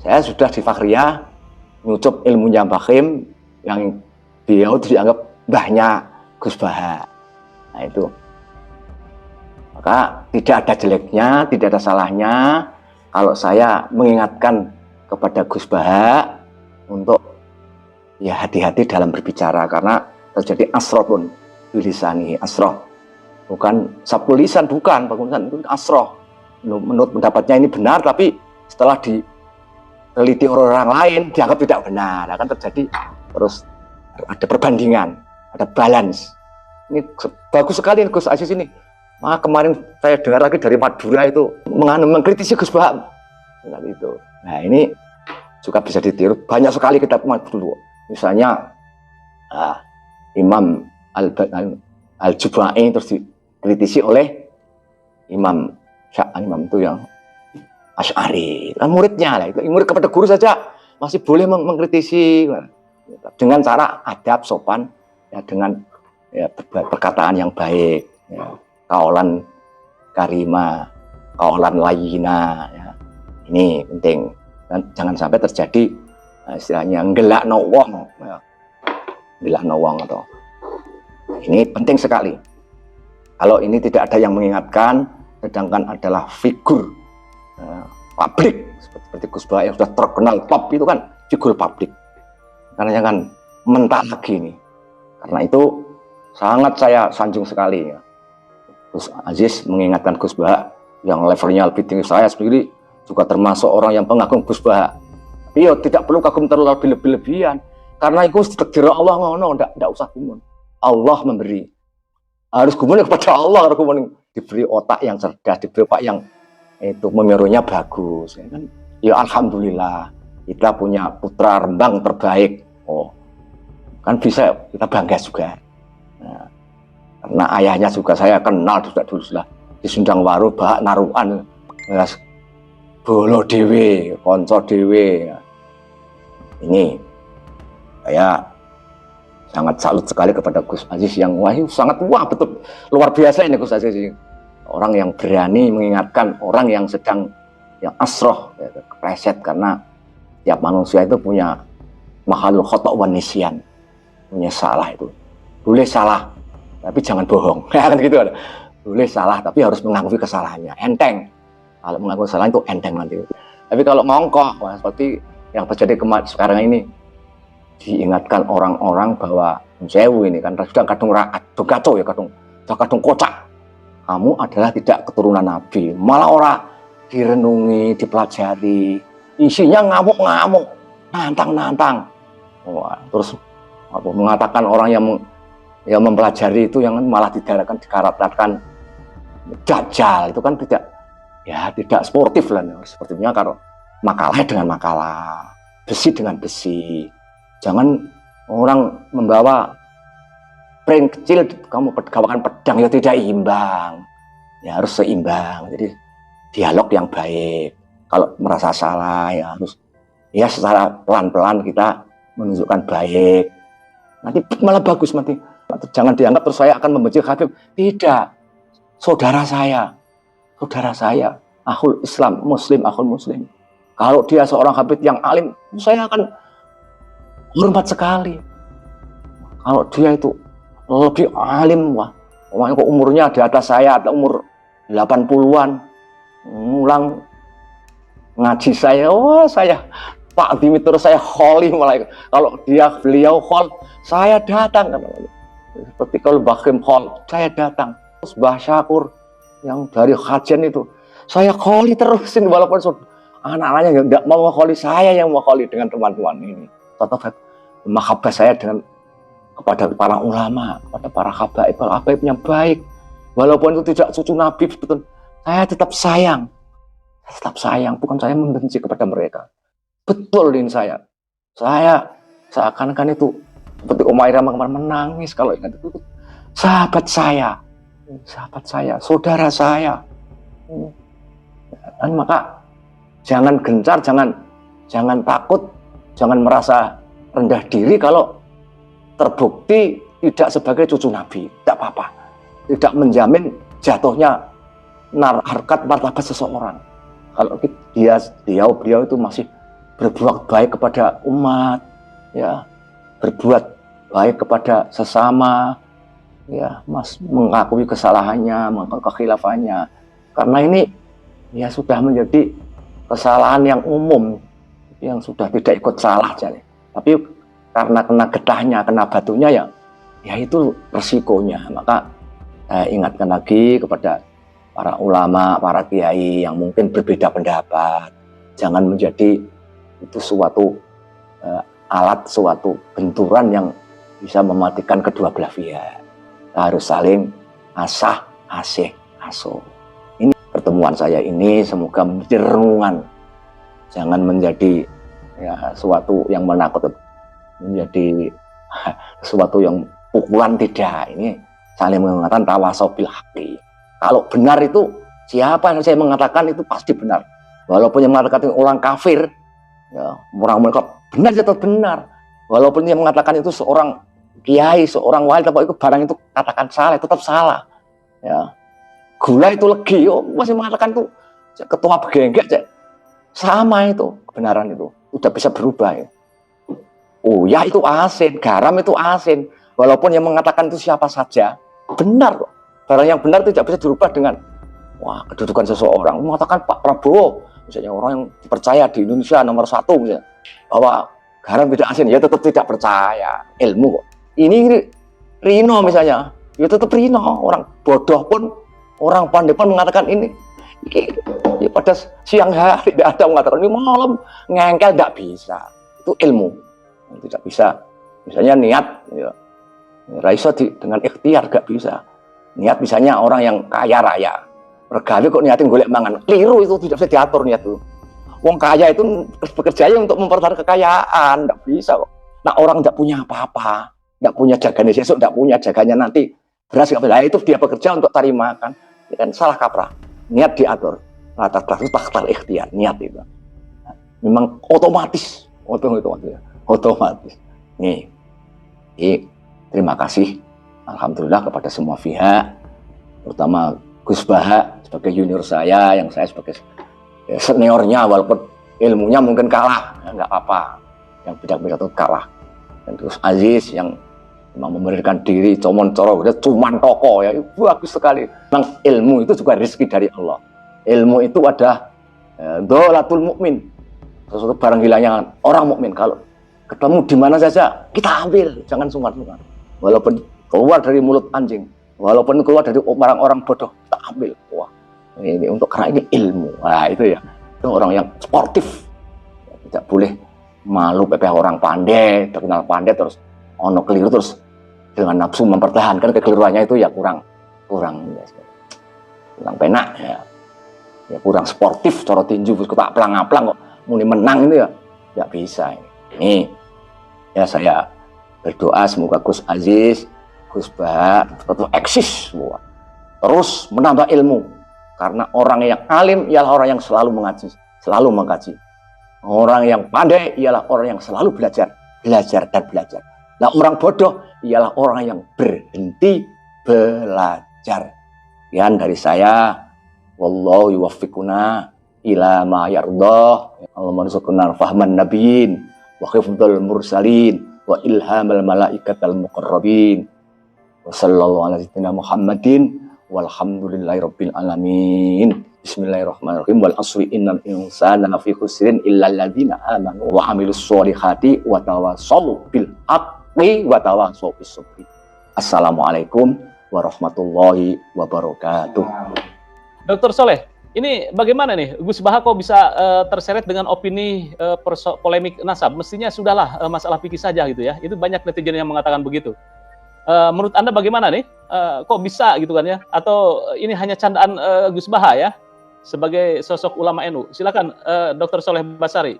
saya sudah di Fakhriyah nyucup ilmunya Mbah Khim yang beliau dianggap mbahnya Gus Baha. Nah itu. Maka tidak ada jeleknya, tidak ada salahnya kalau saya mengingatkan kepada Gus Baha untuk ya hati-hati dalam berbicara, karena terjadi asrotun bilisani, asroh bukan sabul lisan, bukan itu asroh. Menurut pendapatnya ini benar, tapi setelah diteliti orang lain dianggap tidak benar, akan terjadi terus ada perbandingan, ada balance. Ini bagus sekali Gus Aziz ini. Kemarin saya dengar lagi dari Madura itu mengkritisi Gus Baha itu. Nah ini juga bisa ditiru, banyak sekali kitab dulu. Misalnya Imam Al-Jubai terus dikritisi oleh Imam itu yang Asy'ari, kan muridnya lah. Itu murid kepada guru saja masih boleh mengkritisi dengan cara adab sopan, ya, dengan ya, perkataan yang baik, ya, kaulan karima, kaulan layina, ya. Ini penting dan jangan sampai terjadi istilahnya nggelakno wong, ya. Nggelakno wong atau ini penting sekali. Kalau ini tidak ada yang mengingatkan, sedangkan adalah figur publik seperti Gus Baha yang sudah terkenal top itu kan figur publik. Karena jangan mentah lagi ini. Karena itu sangat saya sanjung sekali ya. Gus Aziz mengingatkan Gus Baha yang levelnya lebih tinggi. Saya sendiri juga termasuk orang yang pengagum Gus Baha. Tapi ya tidak perlu kagum terlalu lebih-lebihan. Karena itu takdir Allah ngono, enggak usah gumun. Allah memberi. Harus gumuni kepada Allah, harus gumuni. Diberi otak yang cerdas, diberi otak yang itu memirunya bagus. Ya kan? Ya alhamdulillah kita punya putra Rembang terbaik. Oh, kan bisa kita bangga juga. Nah, karena ayahnya juga saya kenal juga dulu lah di Sundang Waru, Bahak Narukan, bolo dewe, konco dewe. Ini saya sangat salut sekali kepada Gus Aziz yang sangat betul luar biasa ini Gus Aziz ini. Orang yang berani mengingatkan orang yang sedang yang asroh, ya, kepleset, karena tiap manusia itu punya mahalul khotok wan nisyan, punya salah itu. Boleh salah, tapi jangan bohong. Kan gitu ada. Boleh salah, tapi harus mengakui kesalahannya. Enteng. Kalau mengakui kesalahan itu enteng nanti. Tapi kalau ngongkok, seperti yang terjadi sekarang ini, diingatkan orang-orang bahwa Sewu ini kan sudah kadung raat, kacau ya, kadung kocak. Kamu adalah tidak keturunan Nabi. Malah orang direnungi, dipelajari, isinya ngamuk-ngamuk, nantang-nantang. Wah, terus mengatakan orang yang mempelajari itu yang malah dikaratkan dajjal, itu kan tidak sportif lah. Sepertinya kalau makalah dengan makalah, besi dengan besi. Jangan orang membawa pring kecil, kamu gawakan pedang, ya tidak imbang. Ya harus seimbang. Jadi dialog yang baik. Kalau merasa salah ya harus ya secara pelan-pelan kita menunjukkan baik. Nanti malah bagus nanti. Jangan dianggap terus saya akan membenci Habib. Tidak. Saudara saya. Akhul Islam, Muslim, akhul Muslim. Kalau dia seorang Habib yang alim, saya akan hormat sekali. Kalau dia itu lebih alim, wah, kok umurnya di atas saya, ada umur 80-an, ngulang ngaji saya, wah saya Pak Dimitur saya kholi malah. Kalau beliau khol, saya datang. Seperti kalau Bakim khol, saya datang. Terus Mbah Syakur yang dari kajian itu, saya kholi terusin walaupun anak-anaknya nggak mau kholi, saya yang mau kholi dengan teman-teman ini. Contoh mahabbah saya kepada para ulama, kepada para habaib yang baik, walaupun itu tidak cucu Nabi, betul, saya tetap sayang, bukan saya membenci kepada mereka. Betul ini saya seakan-akan itu seperti Umairah kemarin menangis kalau ingat itu. Sahabat saya, saudara saya. Dan maka jangan gencar, jangan takut, jangan merasa rendah diri kalau terbukti tidak sebagai cucu Nabi. Tidak apa-apa. Tidak menjamin jatuhnya harkat martabat seseorang. Kalau beliau itu masih berbuat baik kepada umat, ya, berbuat baik kepada sesama, ya, mengakui kesalahannya, mengakui kekhilafannya. Karena ini ya sudah menjadi kesalahan yang umum, yang sudah tidak ikut salah jadi. Tapi karena kena getahnya, kena batunya, ya itu resikonya. Maka saya ingatkan lagi kepada para ulama, para kiai yang mungkin berbeda pendapat, jangan menjadi itu suatu alat, suatu benturan yang bisa mematikan kedua belah pihak. Kita harus saling asuh. Ini pertemuan saya ini semoga menjadi renungan, jangan menjadi suatu yang menakutkan, menjadi sesuatu yang pukulan, tidak. Ini saling mengatakan tawasau bil haqqi. Kalau benar itu, siapa yang saya mengatakan itu pasti benar. Walaupun yang mengatakan itu orang kafir, ya, orang mereka benar atau benar. Walaupun yang mengatakan itu seorang kiai, seorang wali, tapi itu barang itu katakan salah, tetap salah. Ya. Gula itu legi, masih mengatakan itu ketua begenggek, sama itu kebenaran itu udah bisa berubah. Ya. Oh ya itu asin, garam itu asin. Walaupun yang mengatakan itu siapa saja, benar kok. Barang yang benar itu tidak bisa dirubah dengan kedudukan seseorang. Mengatakan Pak Prabowo, misalnya orang yang dipercaya di Indonesia nomor 1 misalnya, bahwa garam tidak asin, ya tetap tidak percaya. Ilmu kok. Ini Rino misalnya, ya tetap Rino. Orang bodoh pun, orang pandai pun mengatakan ini ya pada siang hari tidak ada mengatakan ini malam ngengkel, tidak bisa. Itu ilmu. Tidak bisa. Misalnya niat, ya, Raisa dengan ikhtiar gak bisa. Niat misalnya orang yang kaya raya, regawe kok niatin golek mangan, keliru, itu tidak bisa diatur niat itu. Wong kaya itu bekerjanya untuk mempertahankan kekayaan, tidak bisa kok. Nah orang tidak punya apa-apa, tidak punya jaganya besok, tidak punya jaganya nanti, beras nggak bisa, itu dia bekerja untuk cari makan, ya kan salah kaprah. Niat diatur, atas takhtar ikhtiar, niat itu. Memang otomatis. Nih, terima kasih, alhamdulillah kepada semua pihak, terutama Gus Baha sebagai junior saya, yang saya sebagai seniornya, walaupun ilmunya mungkin kalah, ya, nggak apa-apa, yang beda-beda itu kalah. Dan terus Aziz yang memang memberikan diri, cuman toko, ya bagus sekali. Memang ilmu itu juga rezeki dari Allah. Ilmu itu ada dolatul mukmin, sesuatu barang hilangnya orang mukmin. Kalau ketemu di mana saja kita ambil, jangan sungkan-sungkan. Walaupun keluar dari mulut anjing, walaupun keluar dari orang-orang bodoh, kita ambil. Wah, ini untuk karena ini ilmu. Nah itu ya, itu orang yang sportif. Tidak boleh malu pepeh orang pandai, terkenal pandai terus ono keliru terus dengan nafsu mempertahankan kekeliruannya, itu ya kurang penak ya. Ya kurang sportif, cara tinju tak pelang-aplang kok muni menang itu ya nggak bisa ini. Ya saya berdoa semoga Gus Aziz, Gus Baha tetap eksis semua, terus menambah ilmu, karena orang yang alim ialah orang yang selalu mengkaji. Orang yang pandai ialah orang yang selalu belajar dan belajar. Nah orang bodoh ialah orang yang berhenti belajar. Sekian dari saya. Wallahu yuwaffiquna ila ma yardah. Allahumma rizqna fahman nabiyyin wa hifdzal mursalin wa ilhamal malaikatal muqarrabin. Wa sallallahu ala sayyidina Muhammadin walhamdulillahi rabbil alamin. Bismillahirrahmanirrahim. Wal asri innal insana lafi khusrin illa alladziina amanu wa 'amilus sholihati wa tawassaw bil haqqi wa tawassaw bis sabri. Assalamualaikum warahmatullahi wabarakatuh. Dr. Soleh, ini bagaimana nih Gus Baha kok bisa terseret dengan opini polemik nasab? Mestinya sudahlah masalah fikih saja gitu ya. Itu banyak netizen yang mengatakan begitu. Menurut Anda bagaimana nih? Kok bisa gitu kan ya? Atau ini hanya candaan Gus Baha ya? Sebagai sosok ulama NU. Silakan Dr. Soleh Basari.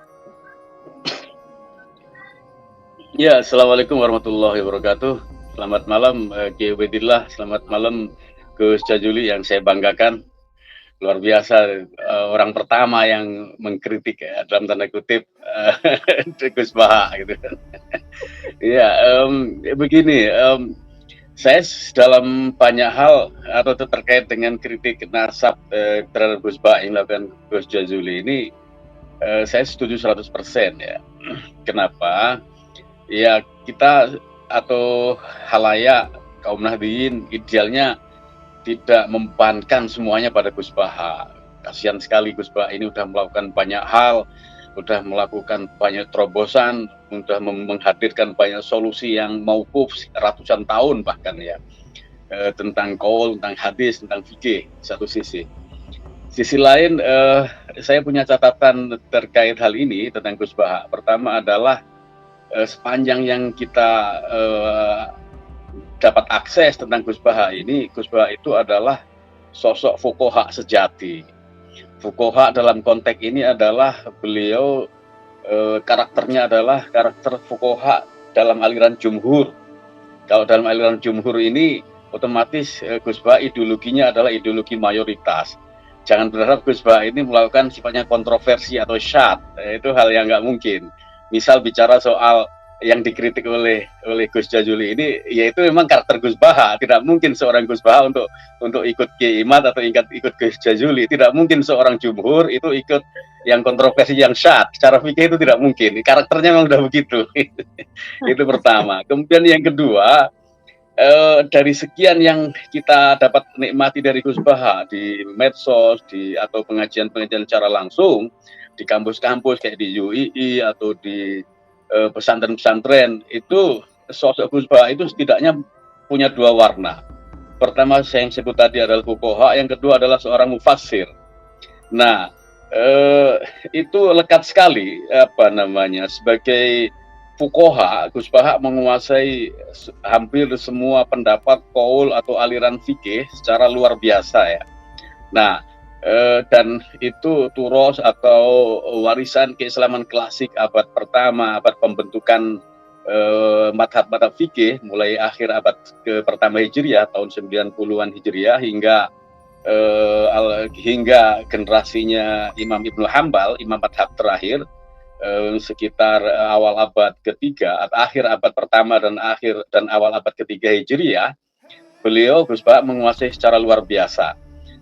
Ya, Assalamualaikum warahmatullahi wabarakatuh. Selamat malam Kiai Ubaidillah, selamat malam Gus Jazuli yang saya banggakan. Luar biasa, orang pertama yang mengkritik ya, dalam tanda kutip Gus Baha gitu. Ya, begini, saya dalam banyak hal atau terkait dengan kritik nasab terhadap Gus Baha yang dilakukan Gus Jazuli ini, saya setuju 100% ya. Kenapa? Ya kita atau halayak kaum Nahdliyin idealnya tidak membebankan semuanya pada Gus Baha. Kasihan sekali Gus Baha ini sudah melakukan banyak hal, sudah melakukan banyak terobosan, sudah menghadirkan banyak solusi yang mauquf ratusan tahun bahkan ya, tentang qaul, tentang hadis, tentang fikih satu sisi. Sisi lain, saya punya catatan terkait hal ini tentang Gus Baha. Pertama adalah sepanjang yang kita dapat akses tentang Gus Baha ini, Gus Baha itu adalah sosok fuqaha sejati. Fuqaha dalam konteks ini adalah beliau karakternya adalah karakter fuqaha dalam aliran jumhur. Kalau dalam aliran jumhur ini otomatis Gus Baha ideologinya adalah ideologi mayoritas. Jangan berharap Gus Baha ini melakukan sifatnya kontroversi atau syad, itu hal yang nggak mungkin. Misal bicara soal yang dikritik oleh Gus Jazuli ini, yaitu memang karakter Gus Baha. Tidak mungkin seorang Gus Baha untuk ikut Kiai Imad atau ikut Gus Jazuli. Tidak mungkin seorang jumhur itu ikut yang kontroversi yang syad. Secara fikih itu tidak mungkin. Karakternya memang udah begitu. Itu pertama. Kemudian yang kedua, dari sekian yang kita dapat nikmati dari Gus Baha di medsos, atau pengajian-pengajian secara langsung di kampus-kampus kayak di UII atau di pesantren-pesantren, itu sosok Gus Baha itu setidaknya punya dua warna. Pertama saya yang sebut tadi adalah fuqaha, yang kedua adalah seorang mufassir. Nah, itu lekat sekali sebagai fuqaha, Gus Baha menguasai hampir semua pendapat qaul atau aliran fikih secara luar biasa ya. Nah, dan itu turos atau warisan keislaman klasik abad pertama, abad pembentukan madhab-madhab fikih mulai akhir abad ke-1 Hijriah tahun 90-an Hijriah hingga generasinya Imam Ibnu Hambal, Imam madhab terakhir sekitar awal abad ketiga, akhir abad pertama dan awal abad ketiga Hijriah, beliau Gus Baha menguasai secara luar biasa.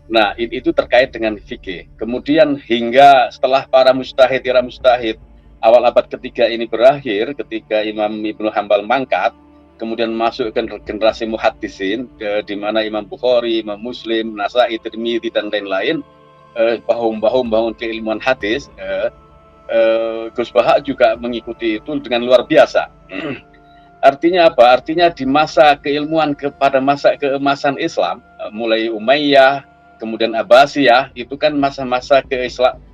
Nah, itu terkait dengan fikih. Kemudian hingga setelah para mujtahid, era mujtahid, awal abad ketiga ini berakhir ketika Imam Ibnu Hambal mangkat, kemudian masuk ke generasi muhaddisin, di mana Imam Bukhari, Imam Muslim, Nasai, Tirmidzi dan lain-lain bahu-membahu membangun keilmuan hadis. Gus Baha juga mengikuti itu dengan luar biasa. Artinya apa? Artinya di masa keilmuan pada masa keemasan Islam, mulai Umayyah, kemudian Abbasiyah, itu kan masa-masa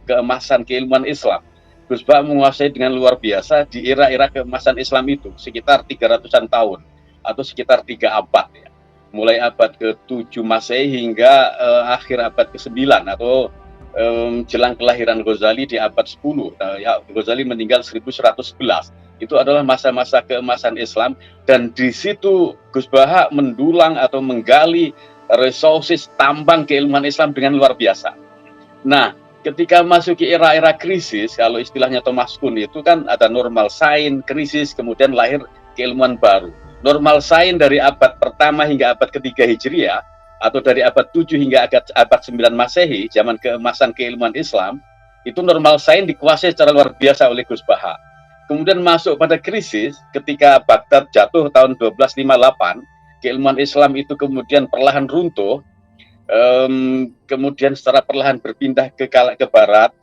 keemasan keilmuan Islam. Gus Baha menguasai dengan luar biasa di era-era keemasan Islam itu, sekitar 300-an tahun, atau sekitar 3 abad ya. Mulai abad ke-7 Masehi hingga akhir abad ke-9, atau jelang kelahiran Ghazali di abad 10. Ghazali meninggal 1111. Itu adalah masa-masa keemasan Islam, dan di situ Gus Baha mendulang atau menggali resources tambang keilmuan Islam dengan luar biasa. Nah, ketika masuk ke era-era krisis, kalau istilahnya Thomas Kuhn itu kan ada normal science, krisis, kemudian lahir keilmuan baru. Normal science dari abad pertama hingga abad ketiga Hijriah, atau dari abad 7 hingga abad 9 Masehi, zaman keemasan keilmuan Islam, itu normal science dikuasai secara luar biasa oleh Gus Baha. Kemudian masuk pada krisis, ketika Baghdad jatuh tahun 1258, keilmuan Islam itu kemudian perlahan runtuh, kemudian secara perlahan berpindah ke barat.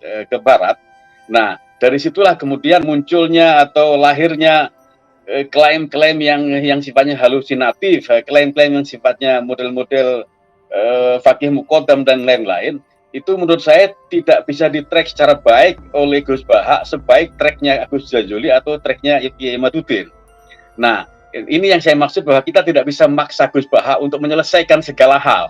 Nah, dari situlah kemudian munculnya atau lahirnya klaim-klaim yang sifatnya halusinatif, klaim-klaim yang sifatnya model-model fakih muqaddam dan lain-lain. Itu menurut saya tidak bisa di-track secara baik oleh Gus Baha sebaik tracknya Gus Jazuli atau tracknya Kiai Imaduddin. Nah, ini yang saya maksud bahwa kita tidak bisa maksa Gus Baha untuk menyelesaikan segala hal.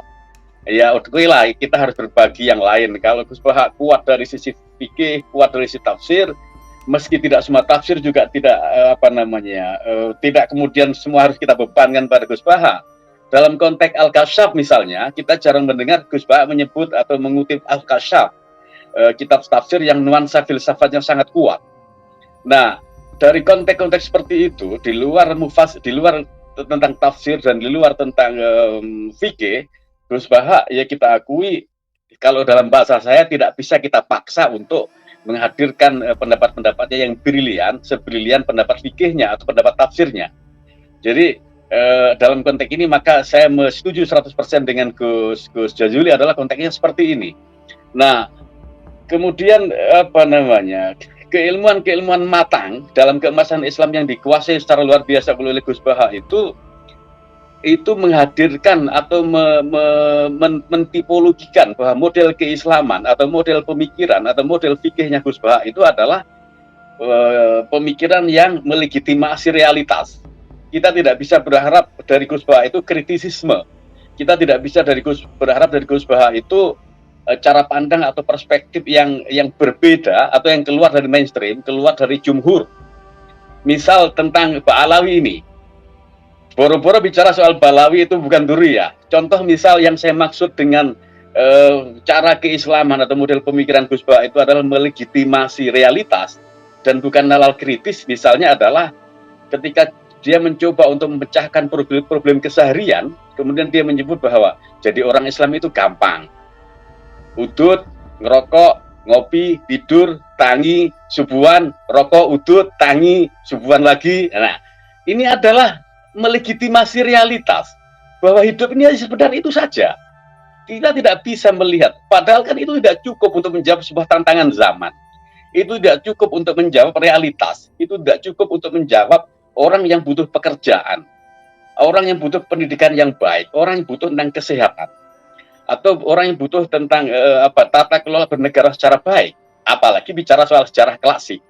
Ya, oke lah, kita harus berbagi yang lain. Kalau Gus Baha kuat dari sisi fikih, kuat dari sisi tafsir, meski tidak semua tafsir juga tidak tidak kemudian semua harus kita bebankan pada Gus Baha. Dalam konteks Al-Kashaf misalnya, kita jarang mendengar Gus Baha menyebut atau mengutip Al-Kashaf, kitab tafsir yang nuansa filsafatnya sangat kuat. Nah, dari konteks-konteks seperti itu, di luar tentang tafsir dan di luar tentang fikih, Gus Baha ya kita akui, kalau dalam bahasa saya tidak bisa kita paksa untuk menghadirkan pendapat-pendapatnya yang brilian, sebrilian pendapat fikihnya atau pendapat tafsirnya. Jadi dalam konteks ini maka saya setuju 100% dengan Gus Jazuli adalah konteksnya seperti ini. Nah, kemudian keilmuan matang dalam keemasan Islam yang dikuasai secara luar biasa oleh Gus Baha itu menghadirkan atau mentipologikan bahwa model keislaman atau model pemikiran atau model fikihnya Gus Baha itu adalah pemikiran yang melegitimasi realitas. Kita tidak bisa berharap dari Gus Baha itu kritisisme. Kita tidak bisa berharap dari Gus Baha itu cara pandang atau perspektif yang berbeda atau yang keluar dari mainstream, keluar dari jumhur. Misal tentang Ba'alawi ini. Boro-boro bicara soal Ba'alawi itu bukan duri ya. Contoh misal yang saya maksud dengan cara keislaman atau model pemikiran Gus Baha itu adalah melegitimasi realitas dan bukan nalar kritis. Misalnya adalah ketika dia mencoba untuk memecahkan problem keseharian, kemudian dia menyebut bahwa jadi orang Islam itu gampang. Udud, ngerokok, ngopi, tidur, tangi, subuhan, rokok, udud, tangi, subuhan lagi. Nah, ini adalah melegitimasi realitas bahwa hidup ini sebenarnya itu saja. Kita tidak bisa melihat, padahal kan itu tidak cukup untuk menjawab sebuah tantangan zaman. Itu tidak cukup untuk menjawab realitas. Itu tidak cukup untuk menjawab orang yang butuh pekerjaan, orang yang butuh pendidikan yang baik, orang yang butuh tentang kesehatan, atau orang yang butuh tentang tata kelola bernegara secara baik, apalagi bicara soal sejarah klasik.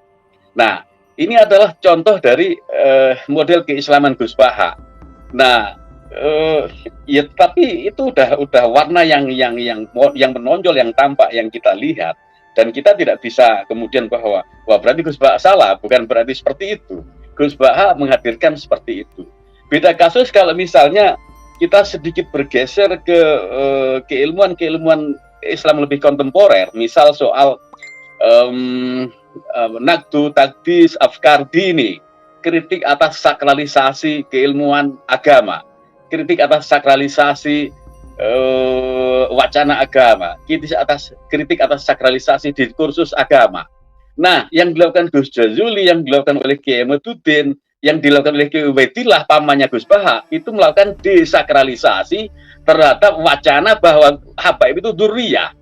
Nah, ini adalah contoh dari model keislaman Gus Baha. Nah, ya tapi itu udah warna yang menonjol, yang tampak, yang kita lihat, dan kita tidak bisa kemudian bahwa wah berarti Gus Baha salah, bukan berarti seperti itu. Gus Baha menghadirkan seperti itu. Beda kasus kalau misalnya kita sedikit bergeser ke keilmuan Islam lebih kontemporer, misal soal Naqdu Taqdis Afkar Dini, kritik atas sakralisasi keilmuan agama, kritik atas sakralisasi wacana agama, kritik atas sakralisasi diskursus agama. Nah, yang dilakukan Gus Jazuli, yang dilakukan oleh Kiai Ahmaduddin, yang dilakukan oleh Kiai Ubaidillah, pamannya Gus Baha, itu melakukan desakralisasi terhadap wacana bahwa habaib itu dzurriyah.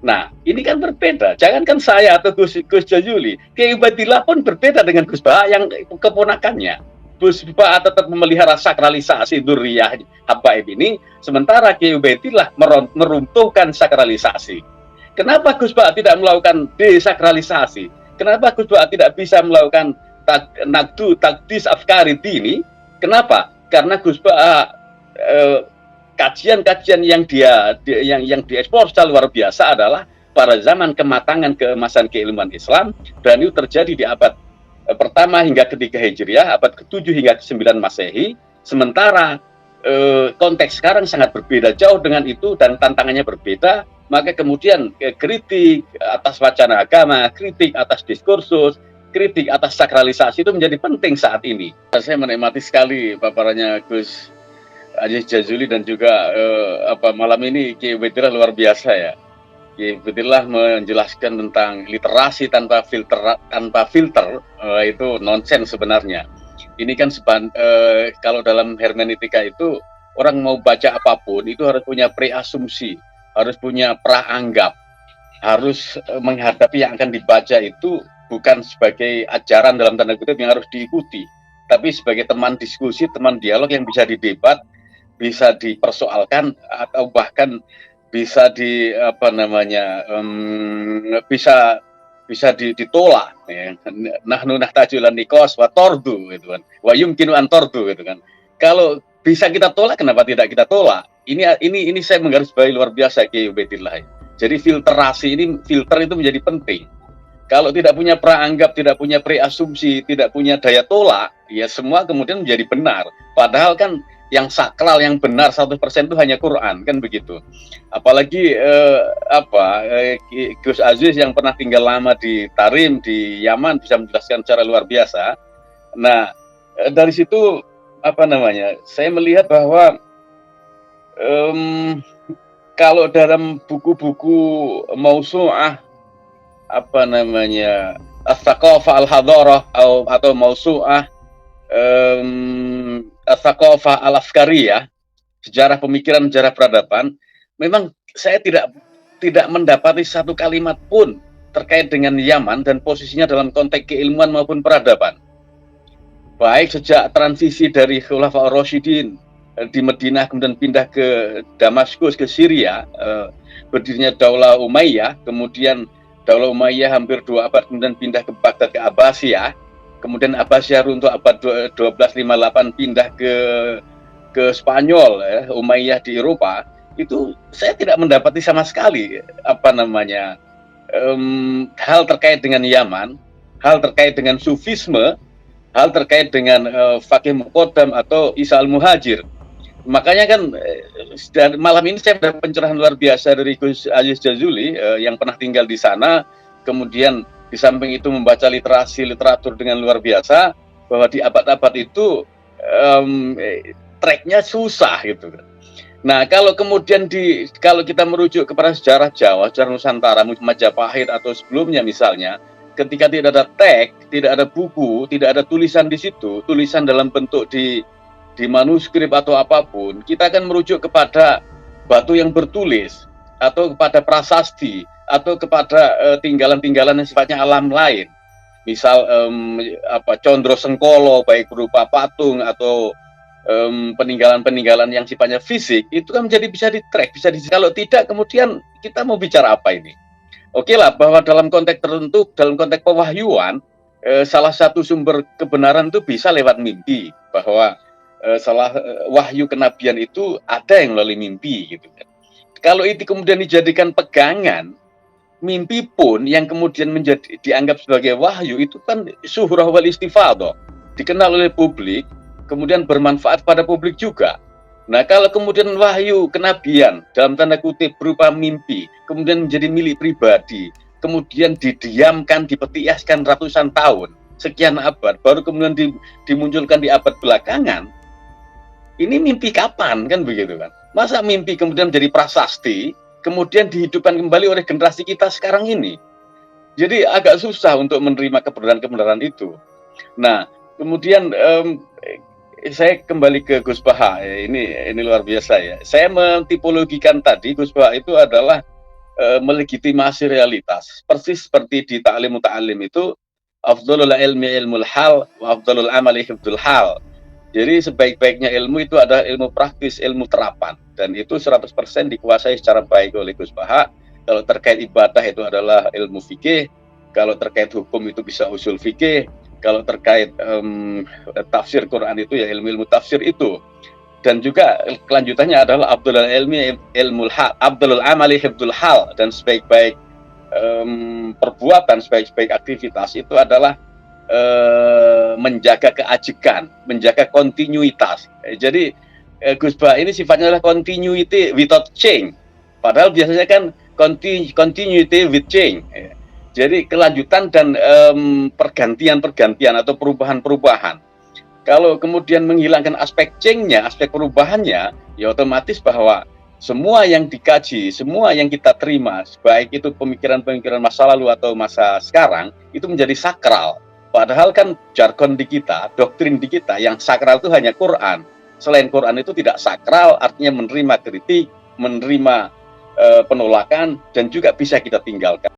Nah, ini kan berbeda. Jangankan saya atau Gus Jazuli, Kiai Ubaidillah pun berbeda dengan Gus Baha yang keponakannya. Gus Baha tetap memelihara sakralisasi dzurriyah habaib ini, sementara Kiai Ubaidillah meruntuhkan sakralisasi. Kenapa Gus Baha tidak melakukan desakralisasi? Kenapa Gus Baha tidak bisa melakukan Naqdu Taqdis Afkari Dini? Kenapa? Karena Gus Baha kajian-kajian yang diekspor secara luar biasa adalah pada zaman kematangan keemasan keilmuan Islam, dan itu terjadi di abad pertama hingga ketiga Hijriah, abad ke-7 hingga ke-9 Masehi. Sementara konteks sekarang sangat berbeda jauh dengan itu dan tantangannya berbeda, maka kemudian kritik atas wacana agama, kritik atas diskursus, kritik atas sakralisasi itu menjadi penting saat ini. Saya menikmati sekali paparannya Gus Aziz Jazuli dan juga malam ini Kiai Ubaidillah luar biasa ya. Kiai Ubaidillah menjelaskan tentang literasi tanpa filter, itu nonsens sebenarnya. Ini kan kalau dalam hermeneutika itu orang mau baca apapun itu harus punya preasumsi, harus punya praanggap, harus menghadapi yang akan dibaca itu bukan sebagai ajaran dalam tanda kutip yang harus diikuti, tapi sebagai teman diskusi, teman dialog yang bisa didebat, bisa dipersoalkan, atau bahkan bisa bisa ditolak ya. Nahnu nahtajulan nikos wa tordu gitu kan, wa yumkinu an tordu gitu kan. Kalau bisa kita tolak, kenapa tidak kita tolak? Ini saya menggarisbawahi luar biasa Kiai Ubaidillah. Jadi filter itu menjadi penting. Kalau tidak punya praanggap, tidak punya preasumsi, tidak punya daya tolak, ya semua kemudian menjadi benar. Padahal kan yang sakral, yang benar 100% itu hanya Quran, kan begitu. Apalagi Gus Aziz yang pernah tinggal lama di Tarim, di Yaman, bisa menjelaskan secara luar biasa. Nah, dari situ saya melihat bahwa kalau dalam buku-buku mausu'ah As-Saqafah Al-Hadarah atau mausu'ah As-Saqafah Al-Askariyah, sejarah pemikiran, sejarah peradaban, memang saya tidak mendapati satu kalimat pun terkait dengan Yaman dan posisinya dalam konteks keilmuan maupun peradaban. Baik sejak transisi dari Khulafaur Rasyidin di Madinah kemudian pindah ke Damaskus, ke Syria, berdirinya Daulah Umayyah, kemudian Daulah Umayyah hampir 2 abad kemudian pindah ke Baghdad, ke Abbasiyah, kemudian Abbasiyah runtuh abad 1258 pindah ke Spanyol, Umayyah di Eropa. Itu saya tidak mendapati sama sekali hal terkait dengan Yaman, hal terkait dengan Sufisme, hal terkait dengan Faqih Muqaddam atau Isa al-Muhajir. Makanya kan malam ini saya mendapat pencerahan luar biasa dari Gus Aziz Jazuli yang pernah tinggal di sana, kemudian di samping itu membaca literatur dengan luar biasa, bahwa di abad-abad itu tracknya susah gitu. Nah, kalau kemudian kalau kita merujuk kepada sejarah Jawa, sejarah Nusantara, Majapahit atau sebelumnya misalnya, ketika tidak ada teks, tidak ada buku, tidak ada tulisan di situ, tulisan dalam bentuk di manuskrip atau apapun, kita akan merujuk kepada batu yang bertulis, atau kepada prasasti, atau kepada tinggalan-tinggalan yang sifatnya alam lain. Misal Condro Sengkolo, baik berupa patung atau peninggalan-peninggalan yang sifatnya fisik, itu kan bisa di-track, kalau tidak kemudian kita mau bicara apa ini? Oke lah, bahwa dalam konteks tertentu, dalam konteks pewahyuan, salah satu sumber kebenaran itu bisa lewat mimpi, bahwa wahyu kenabian itu ada yang melalui mimpi gitu kan. Kalau itu kemudian dijadikan pegangan, mimpi pun yang kemudian dianggap sebagai wahyu itu kan suhrah wal istifadhah, dikenal oleh publik, kemudian bermanfaat pada publik juga. Nah, kalau kemudian wahyu kenabian dalam tanda kutip berupa mimpi kemudian menjadi milik pribadi, kemudian didiamkan, dipetiaskan ratusan tahun, sekian abad, baru kemudian dimunculkan di abad belakangan, ini mimpi kapan, kan begitu kan? Masa mimpi kemudian menjadi prasasti, kemudian dihidupkan kembali oleh generasi kita sekarang ini? Jadi agak susah untuk menerima kebenaran-kebenaran itu. Nah, kemudian saya kembali ke Gus Baha, ini luar biasa ya. Saya mentipologikan tadi Gus Baha itu adalah melegitimasi realitas. Persis seperti di ta'lim muta'allim itu, afdhalul ilmi ilmul hal, wa afdhalul amali hifdzul hal. Jadi sebaik-baiknya ilmu itu adalah ilmu praktis, ilmu terapan. Dan itu 100% dikuasai secara baik oleh Gus Baha. Kalau terkait ibadah itu adalah ilmu fikih. Kalau terkait hukum itu bisa usul fikih. Kalau terkait tafsir Quran itu ya ilmu-ilmu tafsir itu. Dan juga kelanjutannya adalah afdhalul ilmi ilmul hal, afdhalul amali hifdzul hal. Dan sebaik-baik perbuatan, sebaik-baik aktivitas itu adalah menjaga keajekan, menjaga kontinuitas. Jadi Gus Baha ini sifatnya adalah continuity without change. Padahal biasanya kan continuity with change. Jadi kelanjutan dan pergantian-pergantian atau perubahan-perubahan. Kalau kemudian menghilangkan aspek change-nya, aspek perubahannya, ya otomatis bahwa semua yang dikaji, semua yang kita terima, baik itu pemikiran-pemikiran masa lalu atau masa sekarang, itu menjadi sakral. Padahal kan jargon di kita, doktrin di kita, yang sakral itu hanya Quran. Selain Quran itu tidak sakral, artinya menerima kritik, menerima penolakan, dan juga bisa kita tinggalkan.